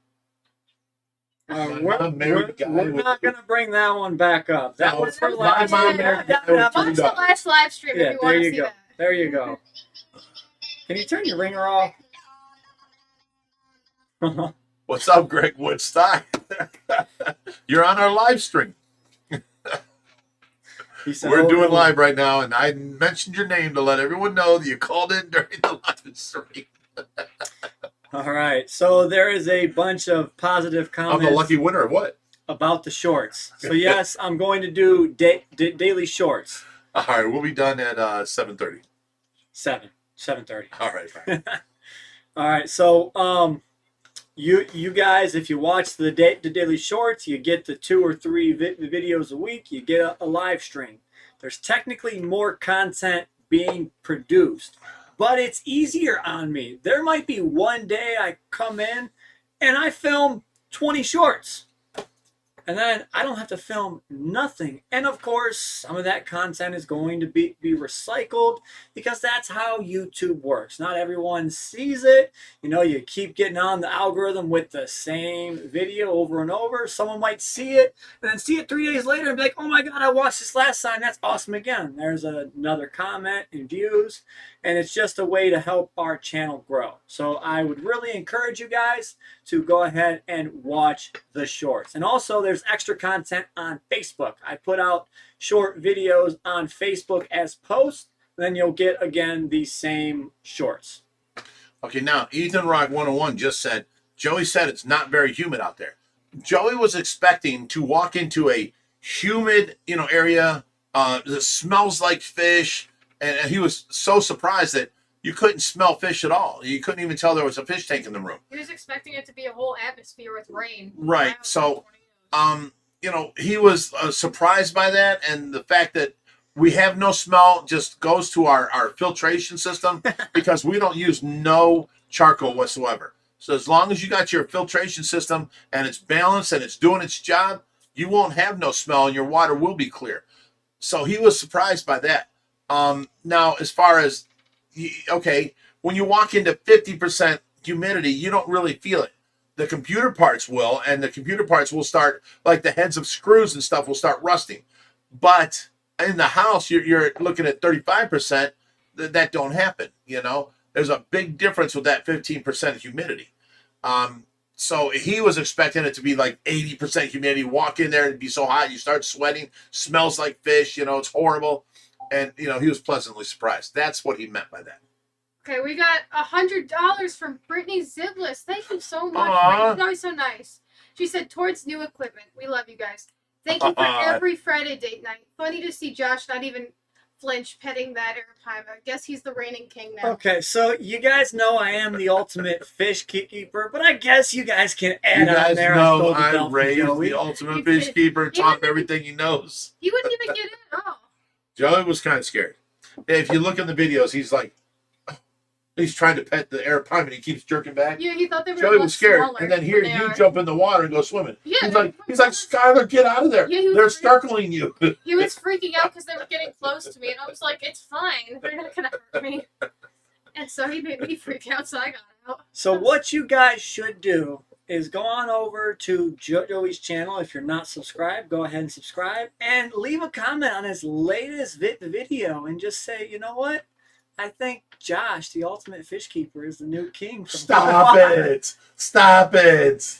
We're married guy we're with- not going to bring that one back up. That No, was for my last mom year. married guy with Watch the last live stream Yeah, if you there want to you see go. that. There you go. Can you turn your ringer off? What's up, Greg Woodstock? You're on our live stream. He said, We're "Oh, doing really?" live right now, and I mentioned your name to let everyone know that you called in during the live stream. All right. So there is a bunch of positive I'm comments the lucky winner of what? about the shorts. So yes, I'm going to do daily shorts. All right, we'll be done at 7:30. 7:30. All right, fine. All right. So you guys, if you watch the daily shorts, you get the 2 or 3 videos a week. You get a live stream. There's technically more content being produced, but it's easier on me. There might be one day I come in and I film 20 shorts. And then I don't have to film nothing. And of course, some of that content is going to be recycled because that's how YouTube works. Not everyone sees it. You know, you keep getting on the algorithm with the same video over and over. Someone might see it and then see it 3 days later and be like, oh my God, I watched this last time. That's awesome again. There's another comment and views. And it's just a way to help our channel grow. So I would really encourage you guys to go ahead and watch the shorts. And also there's extra content on Facebook. I put out short videos on Facebook as posts. Then you'll get, again, these same shorts. Okay, now Ethan Rock 101 just said, Joey said it's not very humid out there. Joey was expecting to walk into a humid, area that smells like fish, and he was so surprised that you couldn't smell fish at all. You couldn't even tell there was a fish tank in the room. He was expecting it to be a whole atmosphere with rain. Right. So, he was surprised by that, and the fact that we have no smell just goes to our filtration system because we don't use no charcoal whatsoever. So as long as you got your filtration system and it's balanced and it's doing its job, you won't have no smell and your water will be clear. So he was surprised by that. Now, as far as, when you walk into 50% humidity, you don't really feel it. The computer parts will, and the computer parts will start, like the heads of screws and stuff will start rusting. But in the house, you're looking at 35%, that don't happen, There's a big difference with that 15% humidity. So he was expecting it to be like 80% humidity. Walk in there, it'd be so hot, you start sweating, smells like fish, it's horrible. And, he was pleasantly surprised. That's what he meant by that. Okay, we got $100 from Brittany Ziblis. Thank you so much. Aw. Brittany. That was so nice. She said, towards new equipment. We love you guys. Thank you for every Friday date night. Funny to see Josh not even flinch petting that airtime. I guess he's the reigning king now. Okay, so you guys know I am the ultimate fish keeper, but I guess you guys can You add on guys there. know stole the I belt from raised Joey. the ultimate fish keeper, taught him everything he knows. He wouldn't even get in at all. Joey was kind of scared. If you look in the videos, he's like, he's trying to pet the air pine and he keeps jerking back. Yeah, he thought they were Joey much was scared, smaller and then here than they you are. jump in the water and go swimming. Yeah, he's like, Skylar, get out of there! Yeah, he was They're freaking- startling you. He was freaking out because they were getting close to me, and I was like, it's fine. They're not going to hurt me. And so he made me freak out, so I got out. So what you guys should do is go on over to Joey's channel. If you're not subscribed, go ahead and subscribe and leave a comment on his latest video and just say, you know what? I think Josh, the ultimate fish keeper, is the new king. Stop it! Stop it!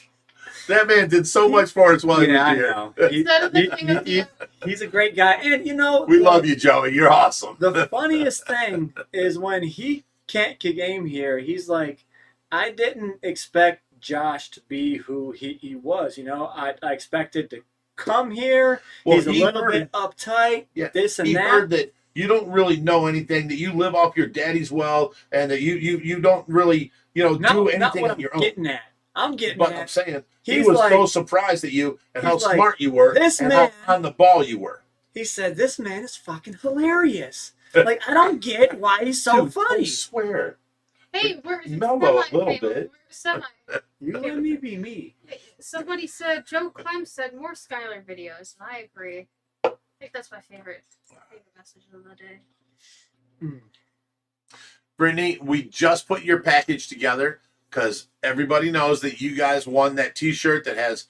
That man did so much for us while he was I here. know. Instead of the king of the He's a great guy. And, We love you, Joey. You're awesome. The funniest thing is when he can't game here, he's like, I didn't expect Josh to be who he was. I expected to come here. Well, He's a he little heard- bit uptight. Yeah, This and he that. heard that you don't really know anything, that you live off your daddy's well, and that you don't really do Not anything what on I'm your own. getting at. I'm getting But I'm at. saying he He's was like, so surprised at you and how he's like, smart you were this and man- how on the ball you were. he said, "This man is fucking hilarious. Like, I don't get why he's so Dude, funny." I swear. Hey, we're Mellow a little semi-famous. bit. We're semi. You let me be me. Somebody said, Joe Clem said more Skylar videos, and I agree. I think that's my favorite message of the day. Brittany, we just put your package together because everybody knows that you guys won that T-shirt that has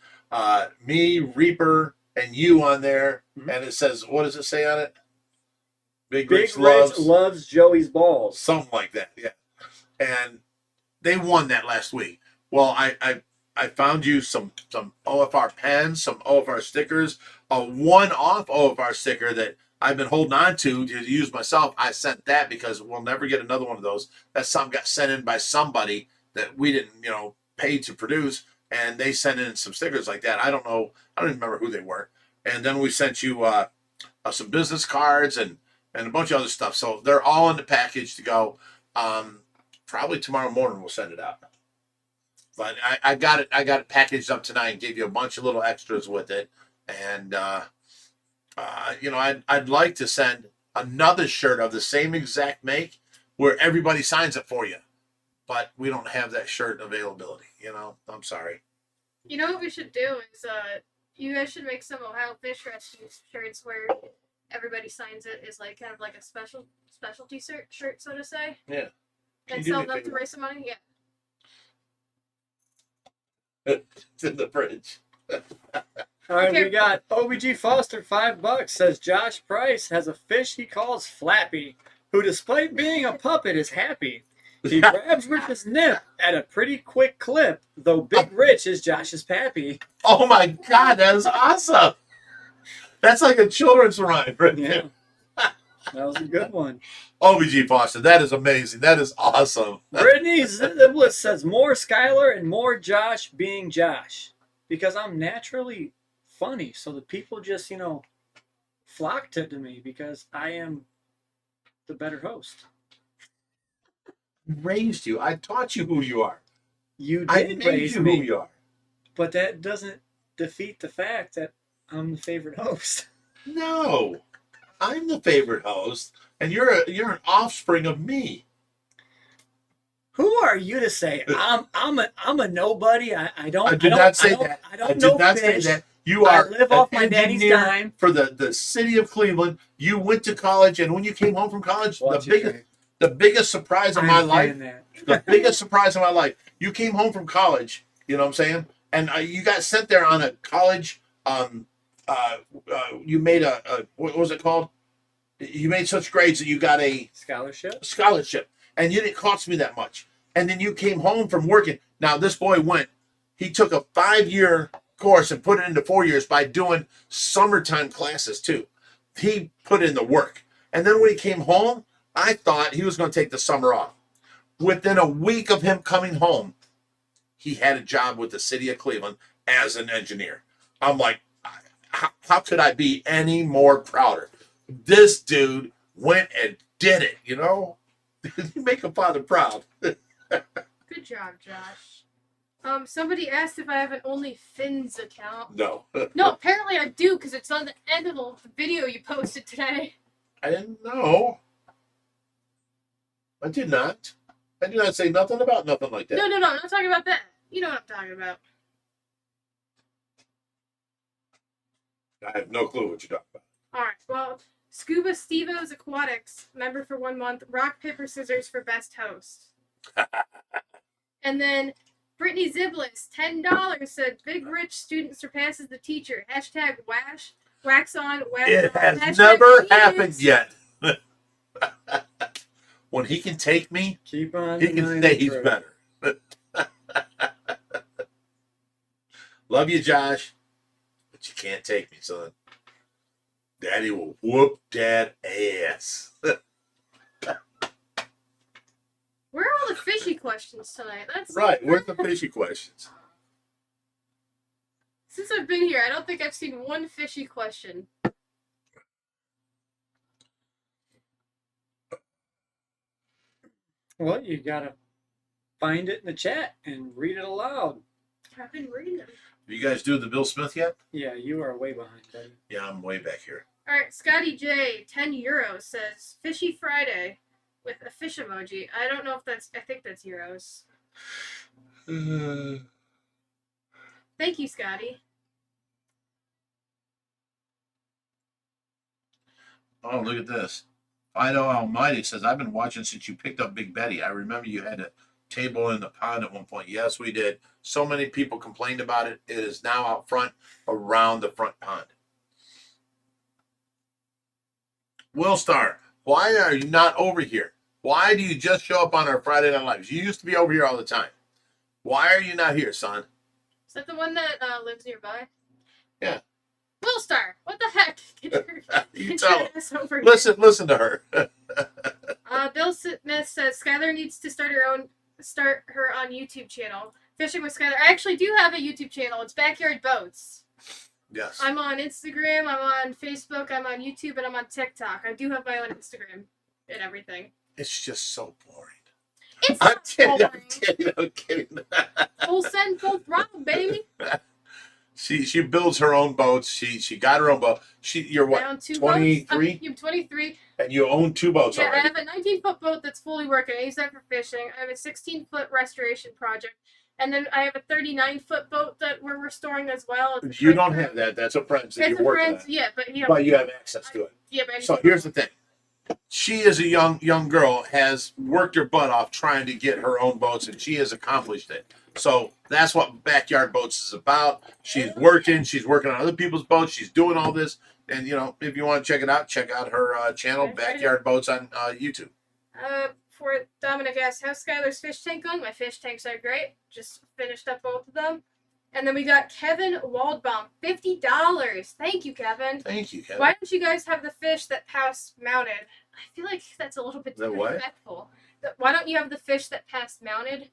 me, Reaper, and you on there, Mhm. and it says, what does it say on it? Big Big Rich Rich loves Joey's balls. something like that, yeah. And they won that last week. Well, I found you some OFR pens, some OFR stickers, a one-off OFR sticker that I've been holding on to use myself. I sent that because we'll never get another one of those. That something got sent in by somebody that we didn't, pay to produce, and they sent in some stickers like that. I don't know. I don't even remember who they were. And then we sent you some business cards and a bunch of other stuff. So they're all in the package to go. Probably tomorrow morning we'll send it out. But I got it packaged up tonight and gave you a bunch of little extras with it. And I'd like to send another shirt of the same exact make where everybody signs it for you. But we don't have that shirt availability, I'm sorry. You know what we should do is, you guys should make some Ohio Fish Rescue shirts where everybody signs it as like kind of like a specialty shirt, so to say. Yeah. Can And you do sell me a them to favor? raise some money. Yeah. It's in the fridge. All right, Okay. we got OBG Foster, $5, says Josh Price has a fish he calls Flappy, who despite being a puppet is happy. He grabs Rich's nip at a pretty quick clip, though Big Rich is Josh's pappy. Oh my God, that is awesome. That's like a children's rhyme right Yeah. there. That was a good one. OBG Foster, that is amazing. That is awesome. Brittany Ziblis says more Skylar and more Josh being Josh. Because I'm naturally funny. So the people just, flock to me because I am the better host. Raised you. I taught you who you are. You I did made raise you me. who you are. But that doesn't defeat the fact that I'm the favorite host. No, I'm the favorite host, and you're an offspring of me. Who are you to say I'm a nobody? I don't. I did don't, not say I don't, that. I don't I did know not fish. say that. You I are live an off my daddy's engineer dime. for the city of Cleveland. You went to college, and when you came home from college, the biggest surprise of my life. The biggest surprise of my life. You came home from college. You know what I'm saying? And you got sent there on a college. You made a what was it called? You made such grades that you got a scholarship, and you didn't cost me that much. And then you came home from working. Now this boy he took a 5-year course and put it into 4 years by doing summertime classes too. He put in the work, and then when he came home, I thought he was going to take the summer off. Within a week of him coming home, he had a job with the city of Cleveland as an engineer. I'm like, how could I be any more prouder? This dude went and did it, You make a father proud. Good job, Josh. Somebody asked if I have an OnlyFins account. No. No, apparently I do because it's on the end of the video you posted today. I didn't know. I did not. I did not say nothing about nothing like that. No, I'm not talking about that. You know what I'm talking about. I have no clue what you're talking about. Alright, well, Scuba Stevo's Aquatics, member for 1 month, rock, paper, scissors for best host. And then Brittany Ziblis, $10, said Big Rich student surpasses the teacher. Hashtag wax on, wax It on. has Hashtag never he happened is. yet. When he can take me, Keep on. he can say he's better. Love you, Josh, but you can't take me, son. Daddy will whoop that ass. Where are all the fishy questions tonight? That's Right, where's the fishy questions? Since I've been here, I don't think I've seen one fishy question. Well, you gotta find it in the chat and read it aloud. I've been reading them. You guys do the Bill Smith yet? Yeah, you are way behind, buddy. Yeah, I'm way back here. All right, Scotty J, 10 euros says Fishy Friday with a fish emoji. I don't know if that's. I think that's euros. Thank you, Scotty. Oh, look at this. Fido Almighty says, I've been watching since you picked up Big Betty. I remember you had a table in the pond at one point. Yes, we did. So many people complained about it. It is now out front around the front pond. Will Star, why are you not over here? Why do you just show up on our Friday Night Lives? You used to be over here all the time. Why are you not here, son? Is that the one that lives nearby? Yeah. Will Star, what the heck? You tell him. Over Listen to her. Bill Smith says Skylar needs to start her on YouTube channel. Fishing with Skylar. I actually do have a YouTube channel. It's Backyard Boats. Yes. I'm on Instagram, I'm on Facebook, I'm on YouTube, and I'm on TikTok. I do have my own Instagram and everything. It's just so boring. It's I'm not kidding. I'm kidding. Full send, full throttle, baby. She builds her own boats. She got her own boat. You're what, 23? I'm 23. And you own 2 boats Yeah, already. I have a 19-foot boat that's fully working. I use that for fishing. I have a 16-foot restoration project. And then I have a 39-foot boat that we're restoring as well. You don't have that. That's a friend's that you're working on. Yeah, but you know. But you have access to it. Yeah, but So here's the thing. She is a young girl, has worked her butt off trying to get her own boats, and she has accomplished it. So that's what Backyard Boats is about. She's working on other people's boats. She's doing all this. And, you know, if you want to check out her channel, Okay. Backyard Boats on YouTube. For Dominic asks, how's Skylar's fish tank going? My fish tanks are great. Just finished up both of them. And then we got Kevin Waldbaum, $50. Thank you, Kevin. Thank you, Kevin. Why don't you guys have the fish that passed mounted? I feel like that's a little bit The what? disrespectful. Why don't you have the fish that passed mounted?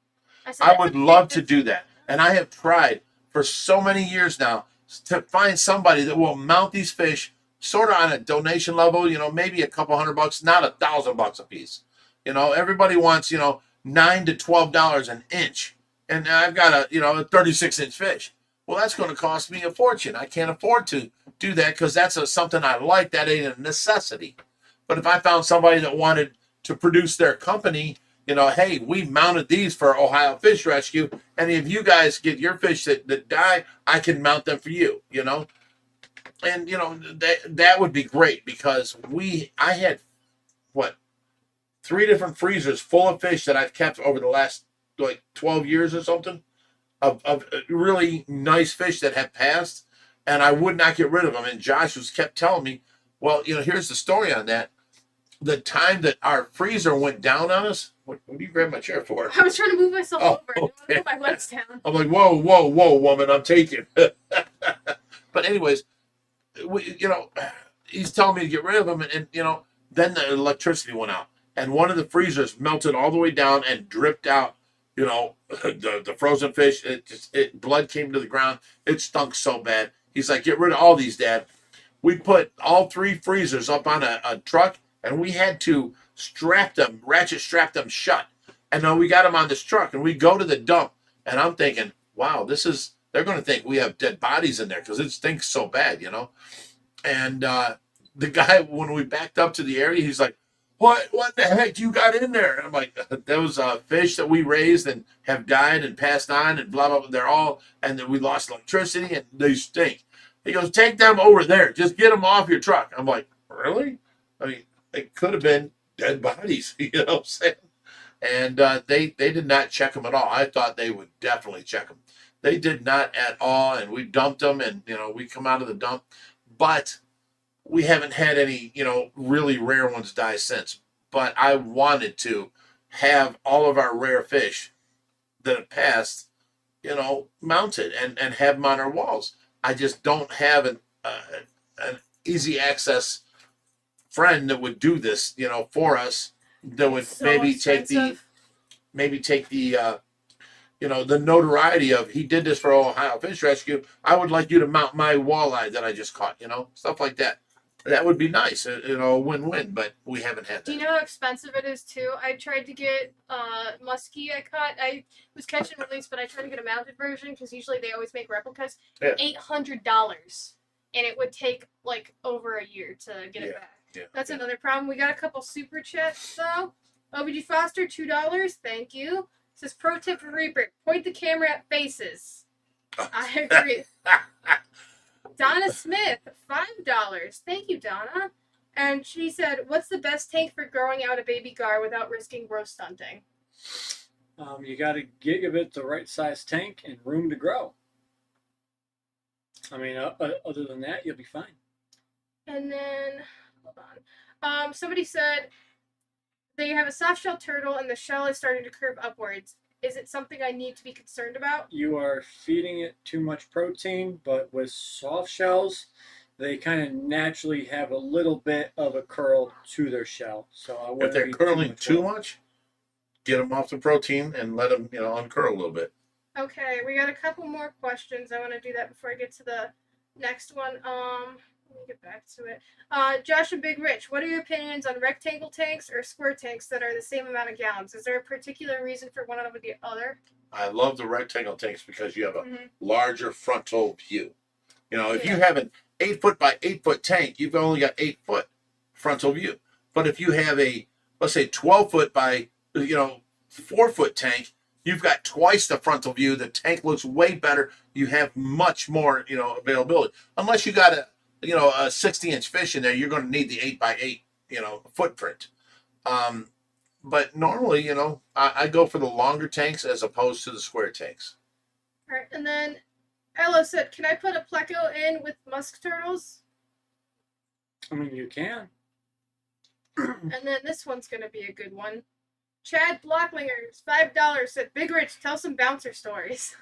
I would love to do that. And I have tried for so many years now to find somebody that will mount these fish sort of on a donation level, you know, maybe a couple $100, not $1,000 a piece. You know, everybody wants, you know, $9 to $12 an inch. And I've got a 36-inch fish. Well, that's going to cost me a fortune. I can't afford to do that because that's something I like. That ain't a necessity. But if I found somebody that wanted to produce their company, you know, hey, we mounted these for Ohio Fish Rescue, and if you guys get your fish that die, I can mount them for you, you know. And, you know, that would be great because I had, 3 different freezers full of fish that I've kept over the last, 12 years or something of really nice fish that have passed, and I would not get rid of them. And Josh kept telling me, well, you know, here's the story on that. The time that our freezer went down on us, what do you grab my chair for? I was trying to move myself over. I didn't want to Okay. put my legs down. I'm like, whoa, woman, I'm taking. But anyways, he's telling me to get rid of them, and you know, then the electricity went out, and one of the freezers melted all the way down and dripped out. You know, the frozen fish. Blood came to the ground. It stunk so bad. He's like, get rid of all these, Dad. We put all 3 freezers up on a truck, and we had to ratchet strap them shut. And then we got them on this truck, and we go to the dump, and I'm thinking, wow, they're going to think we have dead bodies in there because it stinks so bad, you know. And the guy, when we backed up to the area, he's like, what the heck you got in there? And I'm like, those fish that we raised and have died and passed on and blah, blah, blah, and then we lost electricity and they stink. He goes, take them over there. Just get them off your truck. I'm like, really? I mean, it could have been dead bodies, you know what I'm saying? And they did not check them at all. I thought they would definitely check them. They did not at all, and we dumped them, and, you know, we come out of the dump. But we haven't had any, you know, really rare ones die since. But I wanted to have all of our rare fish that have passed, you know, mounted and have them on our walls. I just don't have an easy access friend that would do this, you know, for us. That would So maybe take the, expensive. the notoriety of he did this for Ohio Fish Rescue. I would like you to mount my walleye that I just caught, stuff like that. That would be nice, win-win, but we haven't had that. Do you know how expensive it is too? I tried to get muskie I caught. I was catch and release, but I tried to get a mounted version because usually they always make replicas. Yeah. $800, and it would take like over a year to get it back. Yeah. That's another problem. We got a couple super chats though. OBG Foster, $2. Thank you. It says pro tip for Reaper: point the camera at faces. I agree. Donna Smith, $5. Thank you, Donna. And she said, "What's the best tank for growing out a baby gar without risking growth stunting?" You got to give it the right size tank and room to grow. I mean, other than that, you'll be fine. And then, hold on. Somebody said they have a soft shell turtle and the shell is starting to curve upwards. Is it something I need to be concerned about? You are feeding it too much protein, but with soft shells, they kind of naturally have a little bit of a curl to their shell. So I wouldn't if they're be curling too worried. much, get them off the protein and let them, uncurl a little bit. Okay, we got a couple more questions. I want to do that before I get to the next one. Let me get back to it. Josh and Big Rich, what are your opinions on rectangle tanks or square tanks that are the same amount of gallons? Is there a particular reason for one over the other? I love the rectangle tanks because you have a Mhm. larger frontal view. If you have an 8 foot by 8 foot tank, you've only got 8 foot frontal view. But if you have a, let's say, 12 foot by 4 foot tank, you've got twice the frontal view. The tank looks way better. You have much more, availability. Unless you got a 60-inch fish in there, you're going to need the 8 by 8, footprint. But normally, I go for the longer tanks as opposed to the square tanks. All right, and then Ella said, "Can I put a pleco in with musk turtles?" I mean, you can. And then this one's gonna be a good one. Chad Blocklinger, $5, said, "Big Rich, tell some bouncer stories."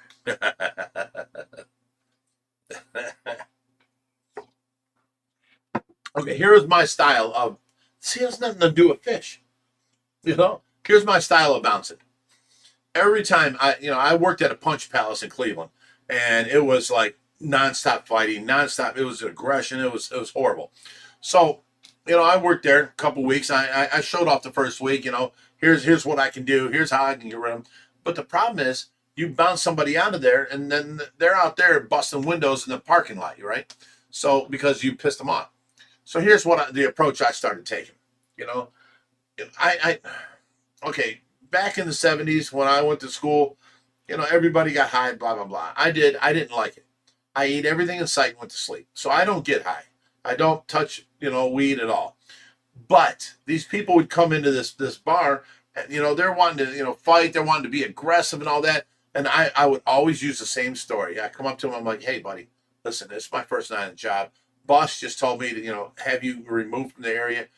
Okay, here's my style of. See, it has nothing to do with fish. Here's my style of bouncing. Every time I worked at a punch palace in Cleveland, and it was like nonstop fighting, nonstop. It was aggression. It was horrible. So, I worked there a couple weeks. I showed off the first week. Here's what I can do. Here's how I can get rid of them. But the problem is, you bounce somebody out of there, and then they're out there busting windows in the parking lot, right? So because you pissed them off. So here's the approach I started taking. Okay, back in the 70s when I went to school, everybody got high, blah, blah, blah. I didn't like it. I ate everything in sight and went to sleep. So I don't get high. I don't touch, weed at all. But these people would come into this bar and, they're wanting to, fight. They're wanting to be aggressive and all that. And I would always use the same story. I come up to them. I'm like, "Hey, buddy, listen, this is my first night on the job. Boss just told me to, have you removed from the area.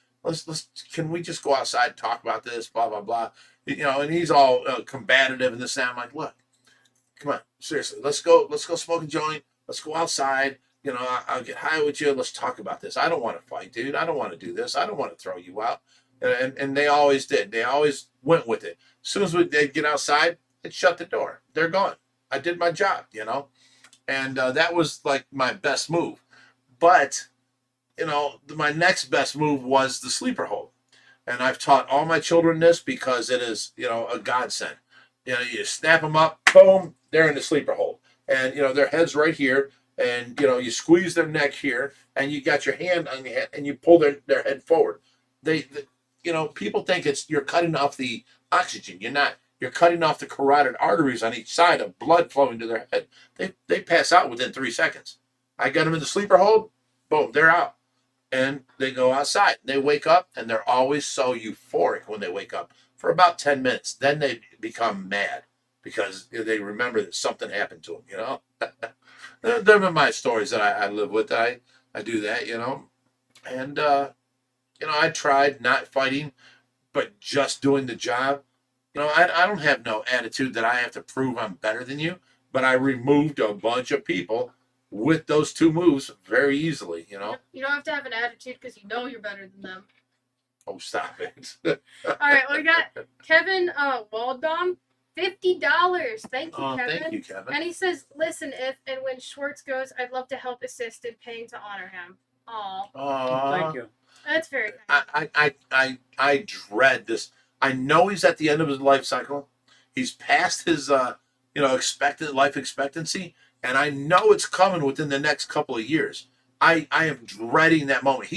Can we just go outside and talk about this, blah, blah, blah." And he's all combative and this and that. I'm like, "Look, come on, seriously, let's go smoke a joint. Let's go outside. I'll get high with you. Let's talk about this. I don't want to fight, dude. I don't want to do this. I don't want to throw you out." And they always did. They always went with it. As soon as they'd get outside, they'd shut the door. They're gone. I did my job, and that was like my best move. But, my next best move was the sleeper hold. And I've taught all my children this because it is, a godsend. You snap them up, boom, they're in the sleeper hold. And, their head's right here. And, you squeeze their neck here. And you got your hand on your head and you pull their head forward. People think you're cutting off the oxygen. You're not. You're cutting off the carotid arteries on each side of blood flowing to their head. They pass out within 3 seconds. I got them in the sleeper hold, boom, they're out. And they go outside. They wake up, and they're always so euphoric when they wake up for about 10 minutes. Then they become mad because they remember that something happened to them, They're my stories that I live with. I do that, And, I tried not fighting, but just doing the job. I don't have no attitude that I have to prove I'm better than you, but I removed a bunch of people with those 2 moves very easily, You don't have to have an attitude because you're better than them. Oh, stop it. All right, well, we got Kevin Waldbaum. $50. Thank you, Oh, Kevin. thank you, Kevin. And he says, "Listen, if and when Schwartz goes, I'd love to help assist in paying to honor him." Aw, Thank you. that's very kind. I dread this. I know he's at the end of his life cycle. He's past his expected life expectancy, and I know it's coming within the next couple of years. I am dreading that moment.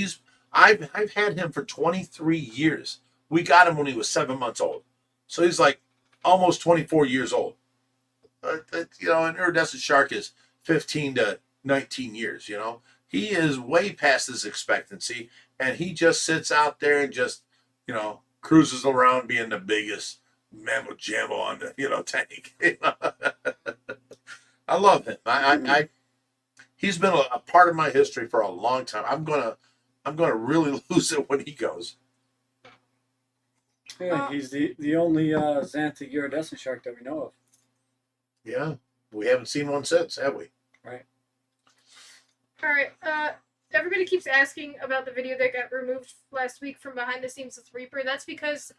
I've had him for 23 years. We got him when he was 7 months old, so he's like almost 24 years old. An iridescent shark is 15 to 19 years. He is way past his expectancy, and he just sits out there and just cruises around being the biggest mammo jammo on the tank. I love him. He's been a part of my history for a long time. I'm gonna really lose it when he goes. Yeah, he's the only Xanthic iridescent shark that we know of. Yeah, we haven't seen one since, have we? Right. All right. Everybody keeps asking about the video that got removed last week from behind the scenes with Reaper. That's because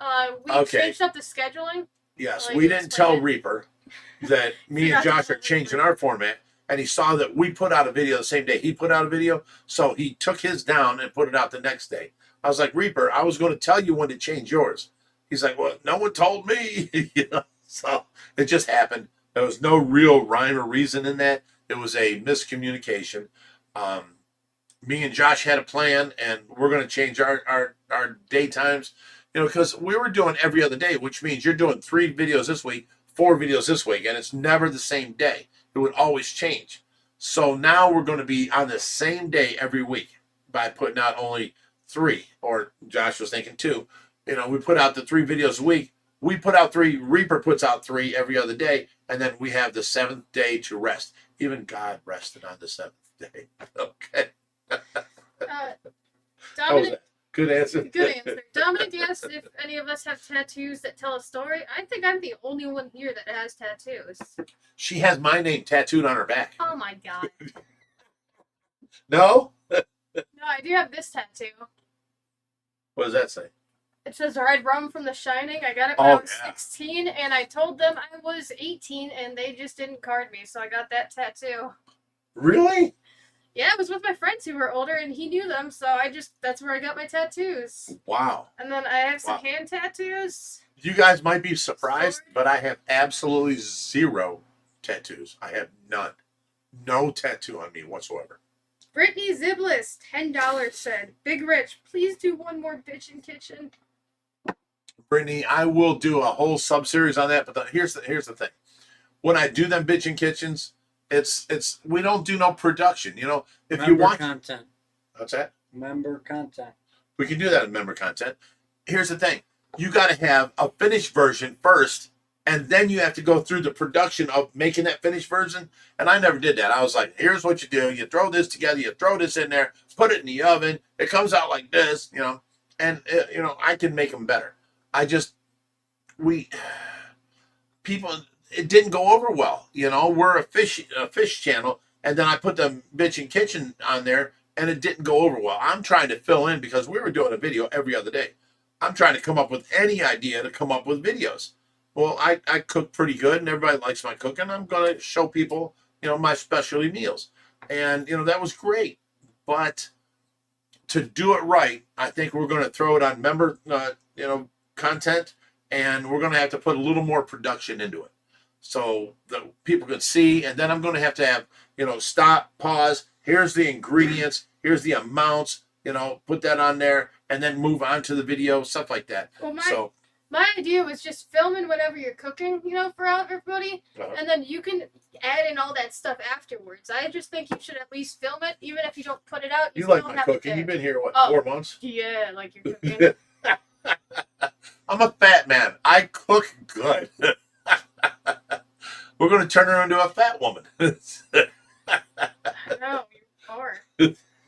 we changed up the scheduling. Yes, we didn't tell Reaper that me and Josh are changing our format, and he saw that we put out a video the same day he put out a video, so he took his down and put it out the next day. I was like, Reaper, I was going to tell you when to change yours. He's like, well, no one told me. So it just happened. There was no real rhyme or reason in that. It was a miscommunication. Me and Josh had a plan, and we're going to change our daytimes, because we were doing every other day, which means you're doing 3 videos this week, 4 videos this week, and it's never the same day. It would always change. So now we're going to be on the same day every week by putting out only 3, or Josh was thinking 2. We put out the 3 videos a week. We put out 3. Reaper puts out 3 every other day, and then we have the 7th day to rest. Even God rested on the 7th day. Okay. Dominic, good answer. Good answer. Dominic asked if any of us have tattoos that tell a story. I think I'm the only one here that has tattoos. She has my name tattooed on her back. Oh my god. No? No, I do have this tattoo. What does that say? It says Red Rum from The Shining. I got it when I was 16, and I told them I was 18, and they just didn't card me, so I got that tattoo. Really? Yeah, it was with my friends who were older, and he knew them, so that's where I got my tattoos. Wow. And then I have some hand tattoos. You guys might be surprised, but I have absolutely 0 tattoos. I have none. No tattoo on me whatsoever. Brittany Ziblis, $10 said, Big Rich, please do one more bitchin' kitchen. Brittany, I will do a whole sub-series on that, but here's the thing. When I do them bitchin' kitchens, it's we don't do no production. If you want content. What's that? Member content. We can do that in member content. Here's the thing. You got to have a finished version first, and then you have to go through the production of making that finished version. And I never did that. I was like, here's what you do. You throw this together. You throw this in there. Put it in the oven. It comes out like this, and, I can make them better. It didn't go over well. We're a fish channel. And then I put the bitchin' kitchen on there, and it didn't go over well. I'm trying to fill in because we were doing a video every other day. I'm trying to come up with any idea to come up with videos. Well, I cook pretty good, and everybody likes my cooking. I'm going to show people, my specialty meals. And, that was great. But to do it right, I think we're going to throw it on member, content, and we're going to have to put a little more production into it so that people can see. And then I'm going to have, stop, pause. Here's the ingredients. Here's the amounts, put that on there, and then move on to the video, stuff like that. Well, my idea was just filming whatever you're cooking, for everybody, and then you can add in all that stuff afterwards. I just think you should at least film it, even if you don't put it out. You like my cooking? You've been here, 4 months? Yeah, like you're cooking. I'm a fat man. I cook good. We're going to turn her into a fat woman. I know, you are.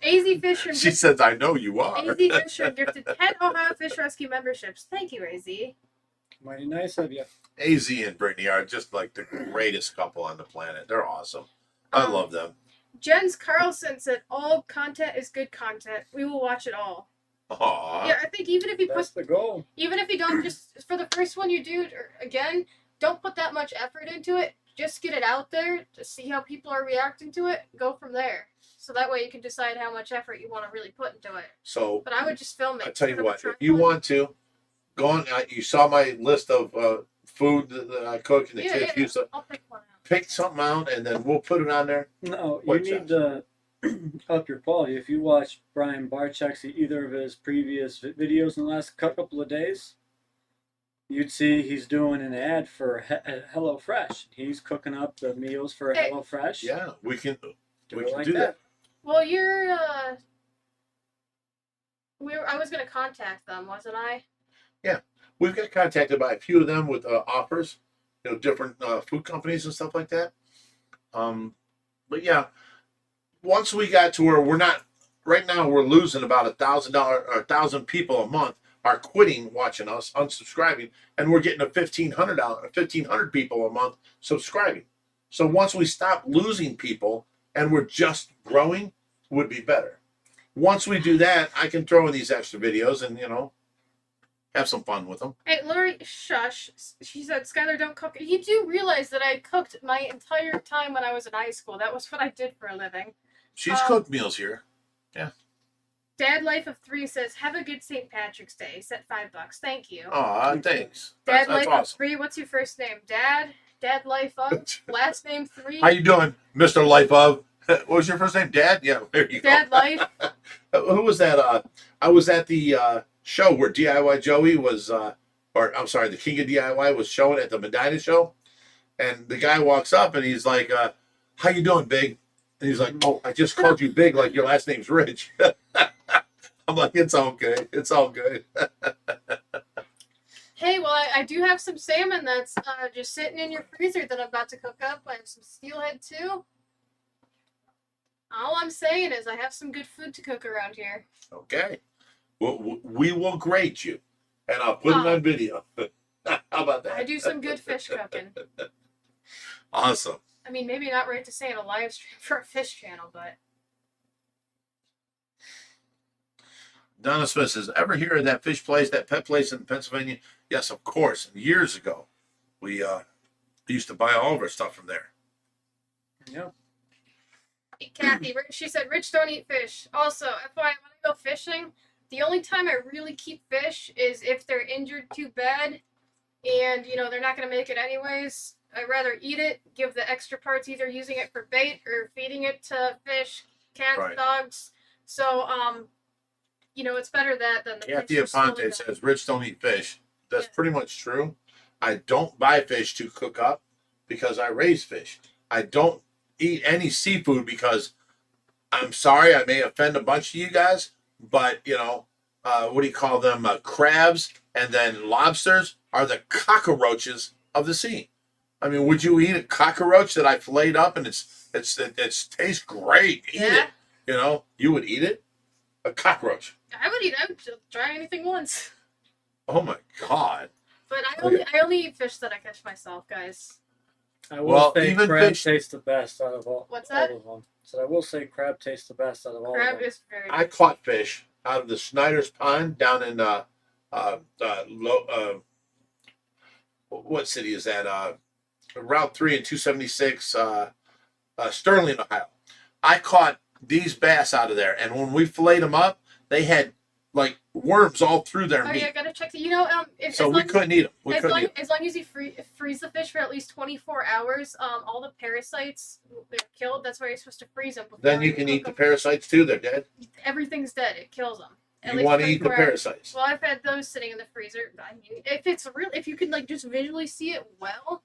AZ Fisher. She says, I know you are. AZ Fisher gifted 10 Ohio Fish Rescue memberships. Thank you, AZ. Mighty nice of you. AZ and Brittany are just like the greatest couple on the planet. They're awesome. I love them. Jens Carlson said, all content is good content. We will watch it all. Aww. Yeah, I think even if you That's the goal. even if you don't just for the first one you do again, don't put that much effort into it. Just get it out there to see how people are reacting to it. Go from there. So that way you can decide how much effort you want to really put into it. So But I would just film it. I tell you Put up a what, if you tripod. want to go on, you saw my list of food that I cook and the kids use. I'll pick one out. Pick something out and then we'll put it on there. No, you What, need to up your quality. If you watch Brian Barczyk's either of his previous videos in the last couple of days, you'd see he's doing an ad for HelloFresh. He's cooking up the meals for Hey. HelloFresh. Yeah, we can do we it can like do that. Well, you're I was gonna contact them, wasn't I? We've got contacted by a few of them with offers, different food companies and stuff like that. But yeah, once we got to where we're not, right now we're losing about $1,000 or 1,000 people a month are quitting watching us, unsubscribing, and we're getting a $1,500 people a month subscribing. So once we stop losing people and we're just growing, would be better. Once we do that, I can throw in these extra videos and have some fun with them. Hey, Lori, shush. She said, Skylar, don't cook. You do realize that I cooked my entire time when I was in high school. That was what I did for a living. She's cooked meals here. Dad Life of 3 says, have a good St. Patrick's Day. Set $5. Thank you. Aw, thanks. Dad That's Life of awesome. 3, what's your first name? Dad? Dad Life of? Last name 3? How you doing, Mr. Life of? What was your first name? Dad? Yeah, there you Dad go. Life? Who was that? I was at the show where DIY Joey was, or I'm sorry, the King of DIY was showing at the Medina show. And the guy walks up and he's like, how you doing, Big? And he's like, oh, I just called you Big like your last name's Rich. I'm like, it's all good. It's all good. Hey, well, I do have some salmon that's just sitting in your freezer that I'm about to cook up. I have some steelhead too. All I'm saying is I have some good food to cook around here. Okay. We will grade you. And I'll put it on video. How about that? I do some good fish cooking. Awesome. I mean, maybe not right to say in a live stream for a fish channel, but Donna Smith says, ever hear of that fish place, that pet place in Pennsylvania? Yes, of course. Years ago, we used to buy all of our stuff from there. Yep. Kathy, she said, Rich don't eat fish. Also, FYI, when I go fishing, the only time I really keep fish is if they're injured too bad and, they're not going to make it anyways. I'd rather eat it, give the extra parts, either using it for bait or feeding it to fish, cats, Right. dogs. So, it's better that than the Kathy fish just slowly Aponte dying. says, Rich don't eat fish. That's Yeah. pretty much true. I don't buy fish to cook up because I raise fish. I don't eat any seafood because I'm sorry, I may offend a bunch of you guys, but what do you call them? Crabs and then lobsters are the cockroaches of the sea. I mean, would you eat a cockroach that I filleted up and it tastes great? Eat Yeah. it. You would eat it? A cockroach. I would eat. I would try anything once. Oh my God. But I only eat fish that I catch myself, guys. I will Well, say even crab fish- tastes the best out of all. What's that? All of them. So I will say crab tastes the best out of all Crab of them. is very I caught fish out of the Snyder's Pond down in what city is that? Route 3 and 276, Sterling, Ohio. I caught these bass out of there, and when we filleted them up, they had like worms all through their Oh meat. yeah, I gotta check. If, So we couldn't eat them. We couldn't eat 'em. as long as you freeze the fish for at least 24 hours, all the parasites they're killed. That's why you're supposed to freeze them. Then you can eat the parasites too. They're dead. Everything's dead. It kills them. At You least want to eat the 24 hours. parasites. Well, I've had those sitting in the freezer. I mean, if you can just visually see it well,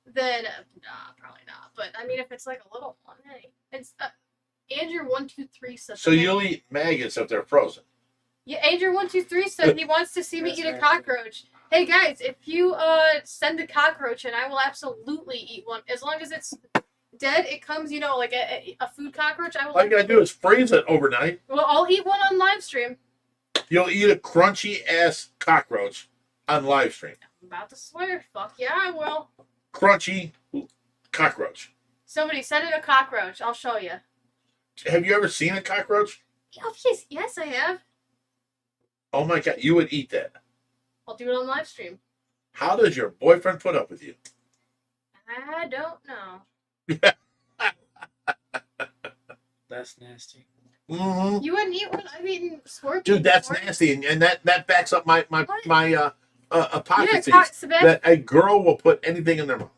then nah, probably not. But I mean, if it's like a little one, hey, it's Andrew123 said. So you'll eat maggots if they're frozen. Yeah, Andrew123 said he wants to see me That's eat a nasty. cockroach. Hey guys, if you send a cockroach in, I will absolutely eat one. As long as it's dead, it comes, like a food cockroach. I will. All you gotta do is freeze it overnight. Well, I'll eat one on live stream. You'll eat a crunchy ass cockroach on live stream. I'm about to swear. Fuck yeah, I will. Crunchy cockroach. Somebody send in a cockroach. I'll show you. Have you ever seen a cockroach? Oh, yes, I have. Oh my God, you would eat that. I'll do it on live stream. How does your boyfriend put up with you? I don't know. That's nasty. Mm-hmm. You wouldn't eat one? I've eaten scorpion. Dude, that's before. nasty, and that backs up my What? hypothesis Sebastian, that a girl will put anything in their mouth.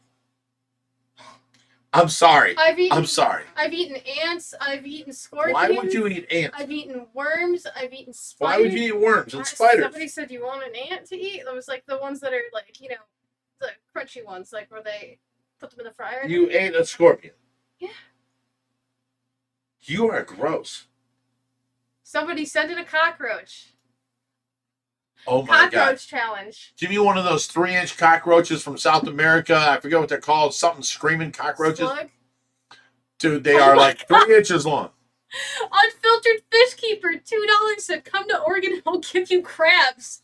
I'm sorry. I'm sorry. I've eaten ants. I've eaten scorpions. Why would you eat ants? I've eaten worms. I've eaten spiders. Why would you eat worms and spiders? Somebody said you want an ant to eat. It was like the ones that are like, you know, the crunchy ones, like where they put them in the fryer. You ate a scorpion. Yeah. You are gross. Somebody sent in a cockroach. Oh my God. Cockroach challenge. Give me one of those 3-inch cockroaches from South America. I forget what they're called. Something screaming cockroaches. Slug. Dude, they are like 3 inches long. Unfiltered fish keeper, $2 said come to Oregon and I'll give you crabs.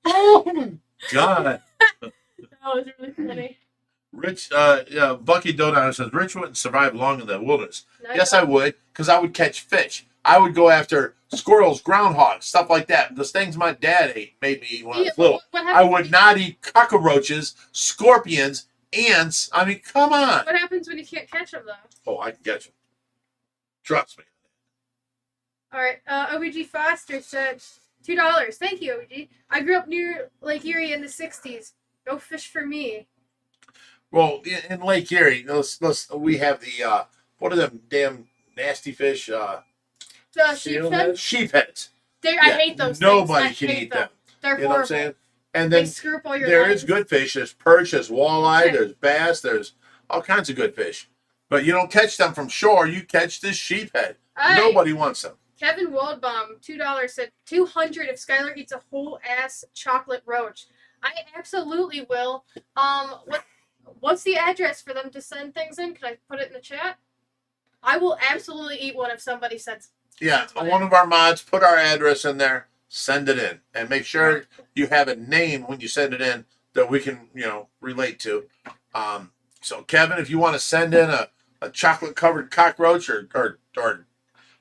Oh God. That was really funny. Rich, Bucky Dodown says, Rich wouldn't survive long in the wilderness. No, Yes, I would, because I would catch fish. I would go after squirrels, groundhogs, stuff like that. The things my dad ate made me eat when I was little. What I happens would not eat cockroaches, scorpions, ants. I mean, come on. What happens when you can't catch them, though? Oh, I can catch them. Trust me. All right, OBG Foster said $2. Thank you, OBG. I grew up near Lake Erie in the 60s. Go fish for me. Well, in Lake Erie, we have the, what are them damn nasty fish? The sheephead. Sheepheads. I Yeah, hate those nobody things. I can hate eat them. They're You know horrible. what I'm saying? And They then screw up all your there lines. is good fish. There's perch, there's walleye, there's bass, there's all kinds of good fish. But you don't catch them from shore. You catch this sheephead. All right. Nobody wants them. Kevin Waldbaum, $2 said 200 if Skylar eats a whole ass chocolate roach. I absolutely will. What's the address for them to send things in? Can I put it in the chat? I will absolutely eat one if somebody sends. Yeah, sends one one in. of our mods, put our address in there, send it in, and make sure you have a name when you send it in that we can, relate to. So Kevin, if you want to send in a chocolate covered cockroach or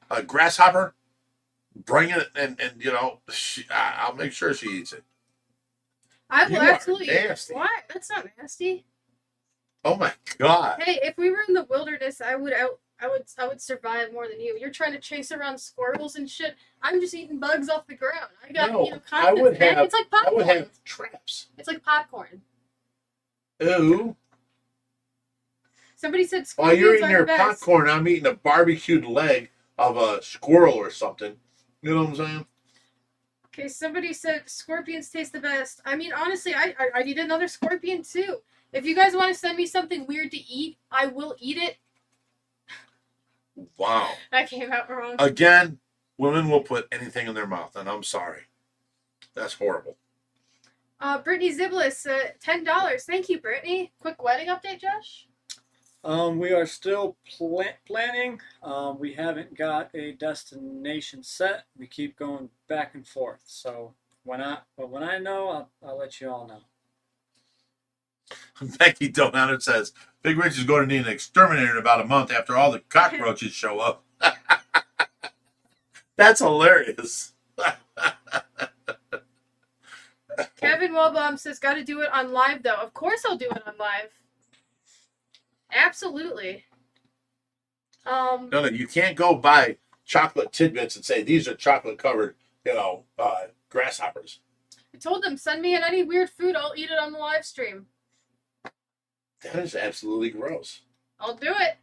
a grasshopper, bring it and I'll make sure she eats it. I will You are absolutely eat it. nasty. Why? That's not nasty. Oh my God. Hey, if we were in the wilderness, I would survive more than you. You're trying to chase around squirrels and shit. I'm just eating bugs off the ground. I got No, constant I would fat. have- It's like I popcorn. would have traps. It's like popcorn. Ooh. Somebody said While scorpions you're eating are your the best. popcorn, I'm eating a barbecued leg of a squirrel or something. You know what I'm saying? Okay, somebody said scorpions taste the best. I mean, honestly, I need another scorpion too. If you guys want to send me something weird to eat, I will eat it. Wow. That came out wrong. Again, women will put anything in their mouth, and I'm sorry. That's horrible. Brittany Ziblis, $10. Thank you, Brittany. Quick wedding update, Josh? We are still planning. We haven't got a destination set. We keep going back and forth. So when I know, I'll let you all know. Becky Donato says, Big Rich is going to need an exterminator in about a month after all the cockroaches show up. That's hilarious. Kevin Walbaum says, got to do it on live, though. Of course I'll do it on live. Absolutely. No, you can't go buy chocolate tidbits and say these are chocolate covered, grasshoppers. I told them, send me in any weird food. I'll eat it on the live stream. That is absolutely gross. I'll do it.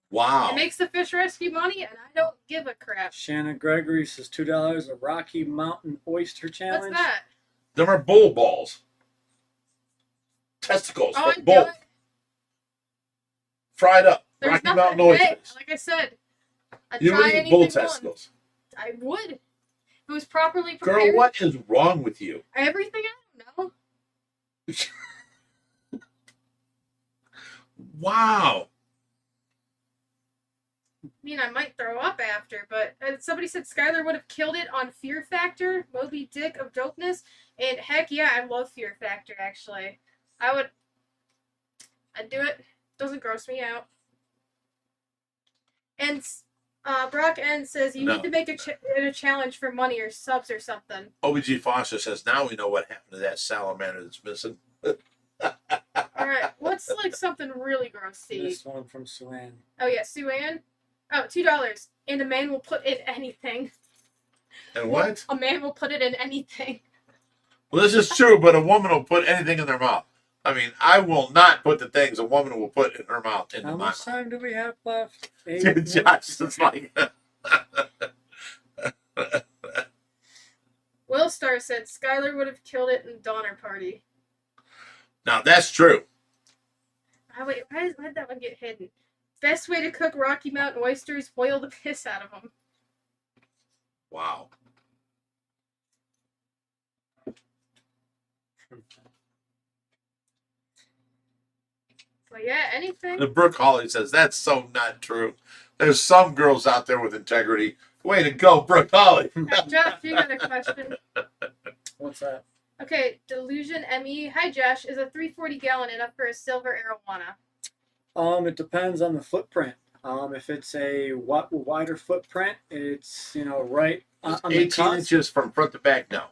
Wow. It makes the fish rescue money, and I don't give a crap. Shannon Gregory says $2. A Rocky Mountain Oyster Challenge. What's that? Them are bull balls. Testicles. Oh, from I bull. do it. Fried up. There's Rocky nothing. Mountain oysters. Hey, like I said, I'd You try would eat anything bull once. testicles. I would. If it was properly prepared. Girl, what is wrong with you? Everything I don't know. Wow. I mean, I might throw up after, but somebody said Skylar would have killed it on Fear Factor, Moby Dick of Dopeness, and heck yeah, I love Fear Factor, actually. I'd do it. Doesn't gross me out. And Brock N says you No. need to make a challenge for money or subs or something. OBG Foster says, now we know what happened to that salamander that's missing. Alright, what's like something really gross to eat? This one from Suan. Oh yeah, Sue-Ann? Oh, $2. And a man will put in anything. And what? A man will put it in anything. Well, this is true, but a woman will put anything in their mouth. I mean, I will not put the things a woman will put in her mouth into How my much mouth. time do we have left? 8 Josh, it's like... Will Star said Skylar would have killed it in Donner Party. Now, that's true. Oh, wait, why did that one get hidden? Best way to cook Rocky Mountain oysters, boil the piss out of them. Wow. But yeah, anything. The Brooke Hawley says, that's so not true. There's some girls out there with integrity. Way to go, Brooke Hawley. Josh, you got a question. What's that? Okay, Delusion ME. Hi, Josh. Is a 340 gallon enough for a silver arowana? It depends on the footprint. If it's a wider footprint, it's right on the 18 cusp, inches from front to back now.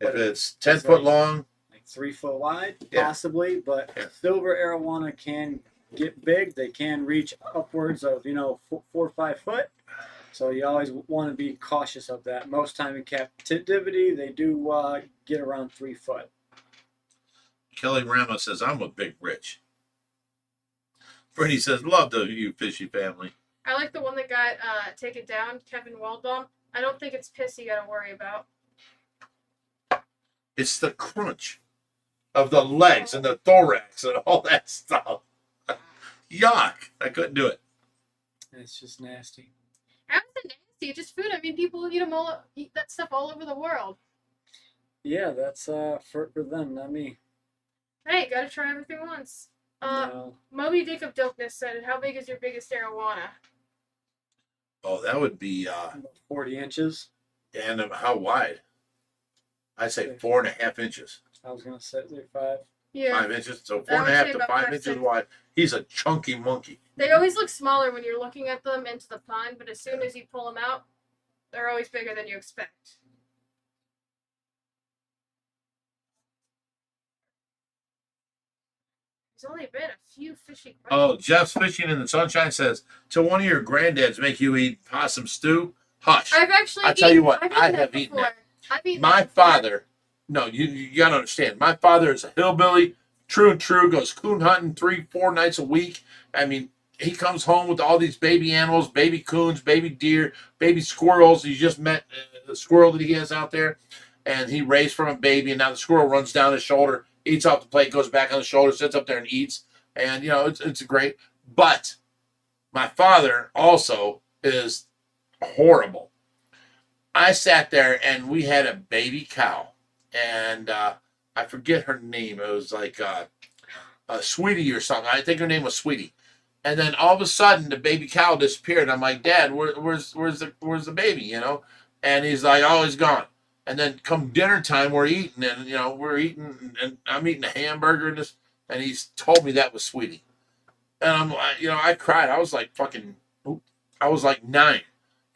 If it's 10 That's foot right. long, like 3 foot wide, Yeah. possibly. But Yeah. silver arowana can get big. They can reach upwards of 4 or 5 foot. So you always want to be cautious of that. Most time in captivity, they do get around 3 foot. Kelly Ramos says, I'm a big rich. Freddie says, love to you, Fishy family. I like the one that got taken down, Kevin Waldbaum. I don't think it's piss you gotta worry about. It's the crunch of the legs and the thorax and all that stuff. Yuck. I couldn't do it. It's just nasty. How is it nasty? It's just food. I mean, people eat that stuff all over the world. Yeah, that's for them, not me. Hey, gotta try everything once. No. Moby Dick of Dopeness said, how big is your biggest arowana? Oh, that would be, 40 inches. and how wide? I'd say 4.5 inches. I was gonna say 5. Yeah. 5 inches. So I would 4.5 say to about 5 5, inches 6. wide. He's a chunky monkey. They always look smaller when you're looking at them into the pond, but as soon as you pull them out, they're always bigger than you expect. There's only been a few fishy questions. Oh, Jeff's Fishing in the Sunshine says, till one of your granddads make you eat possum stew? Hush. I've actually I tell you what, I've I eaten have that eaten before. that. I've eaten My that before. father, no, you got to understand. My father is a hillbilly, true and true, goes coon hunting 3-4 nights a week. I mean, he comes home with all these baby animals, baby coons, baby deer, baby squirrels. He just met the squirrel that he has out there, and he raised from a baby, and now the squirrel runs down his shoulder, eats off the plate, goes back on the shoulder, sits up there and eats. And, it's great. But my father also is horrible. I sat there and we had a baby cow, and I forget her name. It was like a Sweetie or something. I think her name was Sweetie. And then all of a sudden, the baby cow disappeared. I'm like, Dad, where's the baby? And he's like, oh, he's gone. And then come dinner time, we're eating, and we're eating, and I'm eating a hamburger and he's told me that was Sweetie. And I'm like, I cried. I was like I was like 9.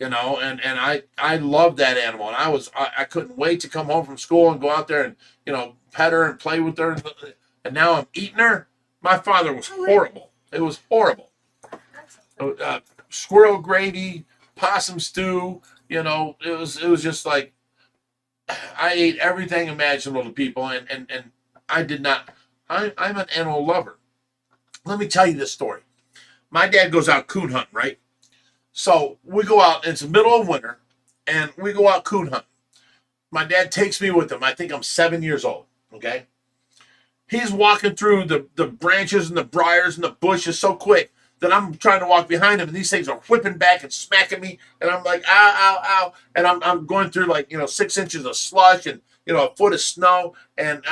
And I loved that animal, and I couldn't wait to come home from school and go out there and pet her and play with her, and now I'm eating her. My father was horrible. It was horrible. Squirrel gravy, possum stew. It was just like I ate everything imaginable to people, and I did not. I'm an animal lover. Let me tell you this story. My dad goes out coon hunting, right? So we go out, and it's the middle of winter, and we go out coon hunting. My dad takes me with him. I think I'm 7 years old, okay? He's walking through the branches and the briars and the bushes so quick that I'm trying to walk behind him, and these things are whipping back and smacking me, and I'm like, ow, ow, ow, and I'm going through 6 inches of slush and a foot of snow, and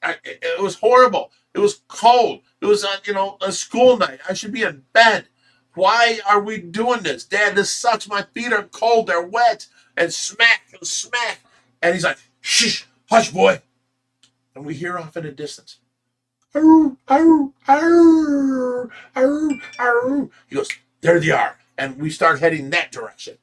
it was horrible. It was cold. It was a school night. I should be in bed. Why are we doing this? Dad, this sucks. My feet are cold. They're wet. And smack and smack. And he's like, shh, hush, boy. And we hear off in the distance. Arr, arr, arr, arr, arr. He goes, there they are. and we start heading that direction.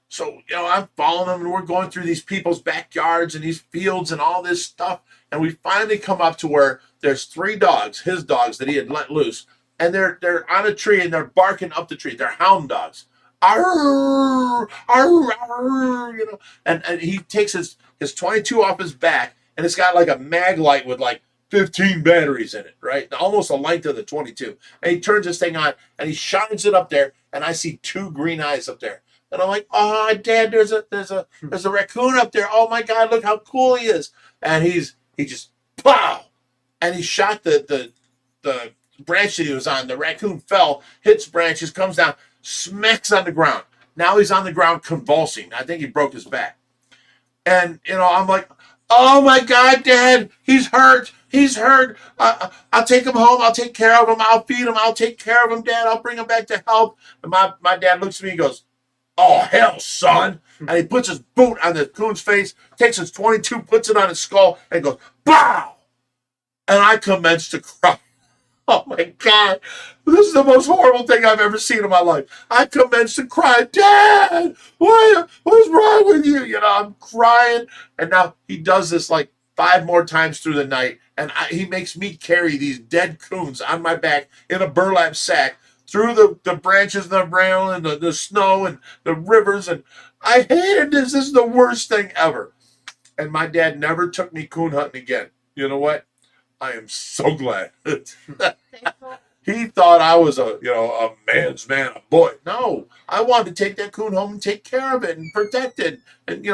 So, I'm following them, and we're going through these people's backyards and these fields and all this stuff. And we finally come up to where there's 3 dogs, his dogs that he had let loose, and they're on a tree and they're barking up the tree. They're hound dogs. Arr, arr, arr, and he takes his 22 off his back, and it's got like a mag light with like 15 batteries in it, right? Almost the length of the 22. And he turns this thing on and he shines it up there, and I see 2 green eyes up there. And I'm like, oh, Dad, there's a raccoon up there. Oh my God, look how cool he is. And he just pow, and he shot the branch that he was on. The raccoon fell, hits branches, comes down, smacks on the ground. Now he's on the ground convulsing. I think he broke his back. And I'm like, oh my God, Dad, he's hurt. He's hurt. I'll take him home. I'll take care of him. I'll feed him. I'll take care of him, Dad. I'll bring him back to health. And my dad looks at me and goes, oh, hell, son. And he puts his boot on the coon's face, takes his 22, puts it on his skull, and goes, bow. And I commenced to cry. Oh, my God. This is the most horrible thing I've ever seen in my life. I commenced to cry. Dad, what's wrong with you? I'm crying. And now he does this like 5 more times through the night. And he makes me carry these dead coons on my back in a burlap sack through the branches and the rail and the snow and the rivers. And I hated this. This is the worst thing ever. And my dad never took me coon hunting again. You know what? I am so glad. He thought I was a man's man, a boy. No, I wanted to take that coon home and take care of it and protect it and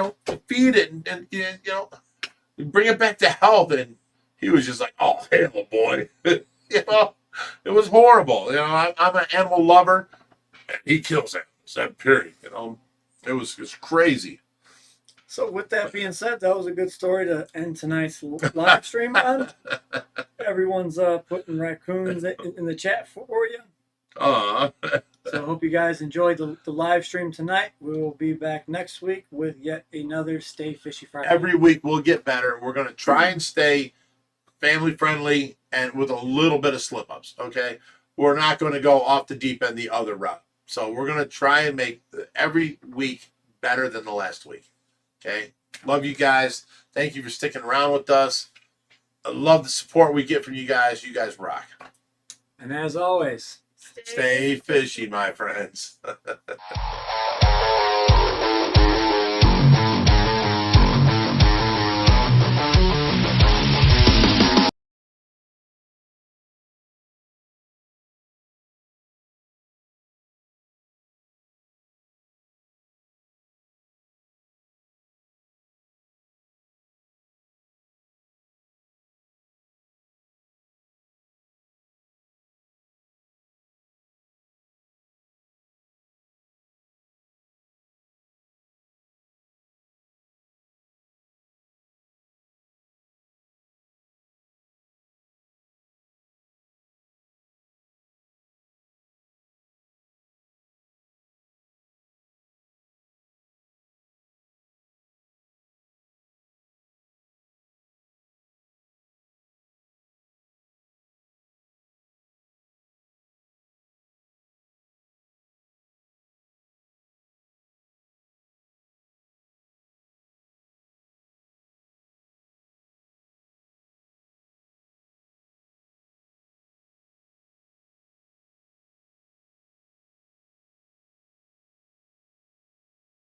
feed it and bring it back to health. And he was just like, oh, hell, boy. It was horrible. I'm an animal lover. And he kills animals. That period. It was crazy. So with that being said, that was a good story to end tonight's live stream on. Everyone's putting raccoons in the chat for you. So I hope you guys enjoyed the live stream tonight. We will be back next week with yet another Stay Fishy Friday. Every week we'll get better. We're going to try and stay family friendly and with a little bit of slip ups. Okay. We're not going to go off the deep end the other route. So we're going to try and make every week better than the last week. Okay. Love you guys. Thank you for sticking around with us. I love the support we get from you guys. You guys rock. And as always, stay fishy, my friends.